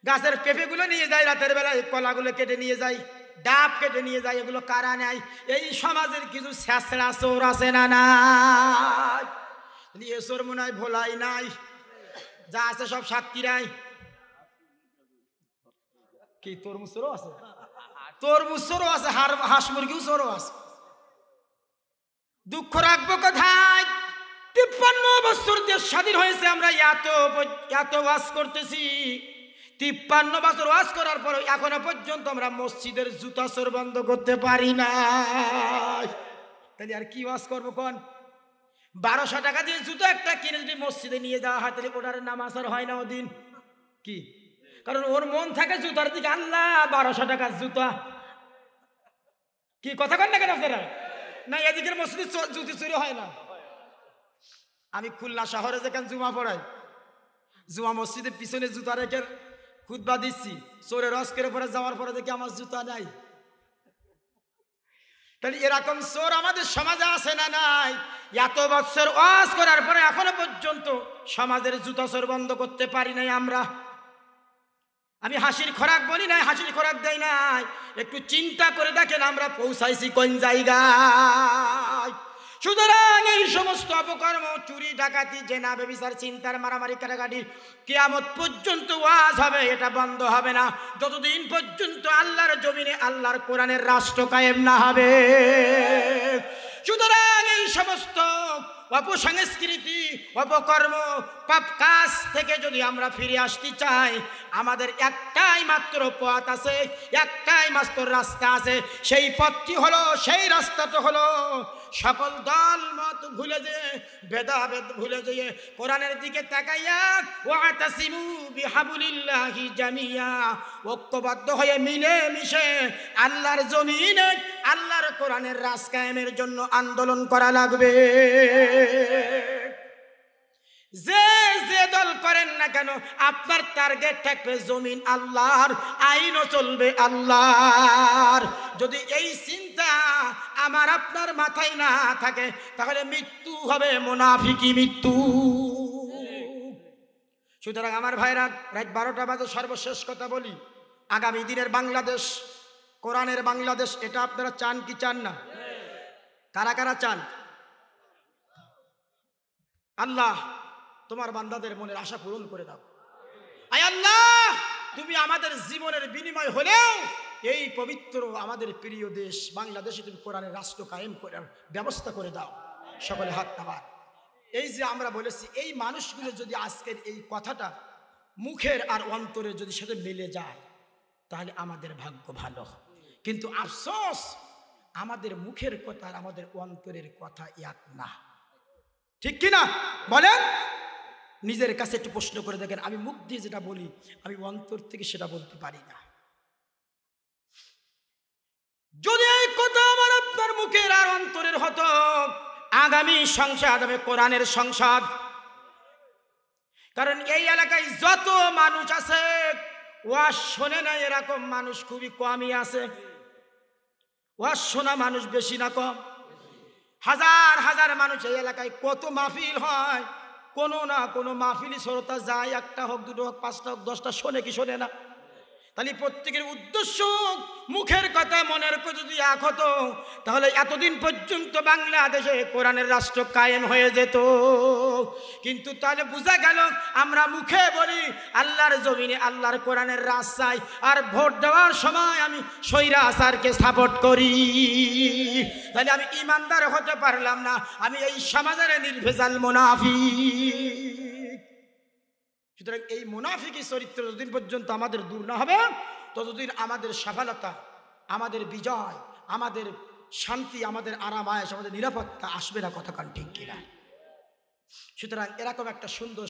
গাছের পেঁপেগুলো নিয়ে যায় রাতের বেলায়, কলাগুলো কেটে নিয়ে যায়, ডাব কেটে নিয়ে যায়, এগুলো কারা নেয়? এই সমাজের কিছু ছেঁচড়া চোর আছে না নাই? এ চোর মনে হয় ভোলাই নাই, যা আছে সব সাতক্ষীরায়। কি তরমুজ চোরও আছে? তরমুজ চোরও আছে, হাঁস মুরগিও চোরও আছে। দুঃখ রাখবো কোথায়? 53 বছর দেশ স্বাধীন হয়েছে, আমরা এত ওয়াজ করতেছি। 53 বছর ওয়াজ করার পর এখনো পর্যন্ত আমরা মসজিদের জুতা চোর বন্ধ করতে পারি না। তাহলে আর কি ওয়াজ করবো কোন? 1200 টাকা দিয়ে জুতো একটা কিনে যদি মসজিদে নিয়ে যাওয়া হয় তাহলে ওটার নামাজ আর হয় না ওদিন। কি কারণ ওর মন থাকে জুতার দিকে। আল্লাহ 1200 টাকার জুতা, কি কথা কন না কেন আপনারা? না এদিকের মসজিদে জুতি চুরি হয় না। আমি খুলনা শহরে যেখানে জুমা পড়াই, জুমা মসজিদের পিছনে জুতা রেখে খুতবা দিচ্ছি, চোরে রস করে পরে যাওয়ার পরে দেখি আমার জুতা নাই। তাহলে এরকম চোর আমাদের সমাজে আছে না নাই? এত বছর ওয়াজ করার পরে এখনো পর্যন্ত সমাজের জুতা চোর বন্ধ করতে পারি নাই আমরা। আমি হাসির খোরাক বলি নাই, হাসির খোরাক দেই নাই। একটু চিন্তা করে দেখেন আমরা পৌঁছাইছি কোন জায়গায়। সুতরাং এই সমস্ত অপকর্ম, চুরি, ডাকাতি, জেনা, ব্যভিচার, চিন্তার, মারামারি, কাটাকাটি কিয়ামত পর্যন্ত ওয়াজ হবে, এটা বন্ধ হবে না যতদিন পর্যন্ত আল্লাহর জমিনে আল্লাহর কোরআনের রাষ্ট্র কায়েম না হবে। সুতরাং এই সমস্ত অপসংস্কৃতি, অপকর্ম, পাপ কাজ থেকে যদি আমরা ফিরে আসতে চাই, আমাদের একটাই মাত্র পথ আছে, একটাই মাত্র রাস্তা আছে। সেই পথটি হলো, সেই রাস্তাটা হলো সকল দল মত ভুলে যেয়ে, ভেদাভেদ ভুলে যেয়ে কোরআনের দিকে তাকাইয়া ওয়াতাসিমু বিহাবলিল্লাহি জামিয়া, ঐক্যবদ্ধ হয়ে মিলে মিশে আল্লাহর জমিনে আল্লাহর কোরআনের রাজ কায়েমের জন্য আন্দোলন করা লাগবে। যে যে দল করেন না কেন আপনার টার্গেট থাকবে জমিন আল্লাহর, আইনও চলবে আল্লাহর। যদি এই চিন্তা আমার আপনার মাথায় না থাকে তাহলে মৃত্যু হবে মুনাফিকি মৃত্যু। সুতরাং আমার ভাইরা, রাত 12টা বাজে, সর্বশেষ কথা বলি, আগামী দিনের বাংলাদেশ, কোরআনের বাংলাদেশ, এটা আপনারা চান কি চান না? কারা কারা চান? আল্লাহ তোমার বান্দাদের মনের আশা পূরণ করে দাও। আয় আল্লাহ, তুমি আমাদের জীবনের বিনিময় হলেও এই পবিত্র আমাদের প্রিয় দেশ বাংলাদেশে তুমি কোরআনের রাষ্ট্র কায়েম করার ব্যবস্থা করে দাও। সকলে হাত নামান। এই যে আমরা বলেছি, এই মানুষগুলো যদি আজকের এই কথাটা মুখের আর অন্তরে যদি সাথে মিলে যায় তাহলে আমাদের ভাগ্য ভালো। কিন্তু আফসোস, আমাদের মুখের কথা আর আমাদের অন্তরের কথা এক না। ঠিক কিনা বলেন? নিজের কাছে একটু প্রশ্ন করে দেখেন, আমি মুখ দিয়ে যেটা বলি আমি অন্তর থেকে সেটা বলতে পারি না। যদি এই কথা আমার আপনার মুখের আর অন্তরের হতো, আগামী সংসদ হবে কোরআনের সংসদ। কারণ এই এলাকায় যত মানুষ আছে ওয়াজ শোনে না এরকম মানুষ খুবই কমই আছে। ওয়াজ শোনা মানুষ বেশি না কম? হাজার হাজার মানুষ এই এলাকায়, কত মাহফিল হয়, কোনো না কোনো মাহফিলি শ্রোতা যায়, একটা হোক, দুটো হোক, 5টা হোক, 10টা, শোনে কি শোনে না? তাহলে প্রত্যেকের উদ্দেশ্য মুখের কথা মনের কথা যদি এক হতো তাহলে এতদিন পর্যন্ত বাংলাদেশে কোরআনের রাষ্ট্র কায়েম হয়ে যেত। কিন্তু তাহলে বোঝা গেল আমরা মুখে বলি আল্লাহর জমিনে আল্লাহর কোরআনের রাজ চাই, আর ভোট দেওয়ার সময় আমি স্বৈরাচারকে সাপোর্ট করি। তাহলে আমি ইমানদার হতে পারলাম না, আমি এই সমাজের নির্ভেজাল মুনাফিক। সুতরাং এই মুনাফিকি চরিত্র যতদিন পর্যন্ত আমাদের দূর না হবে ততদিন আমাদের সফলতা, আমাদের বিজয়, আমাদের শান্তি, আমাদের আরাম আয়েশ, আমাদের নিরাপত্তা আসবে না। কথা কান ঠিক কিনা? সুতরাং এরকম একটা সুন্দর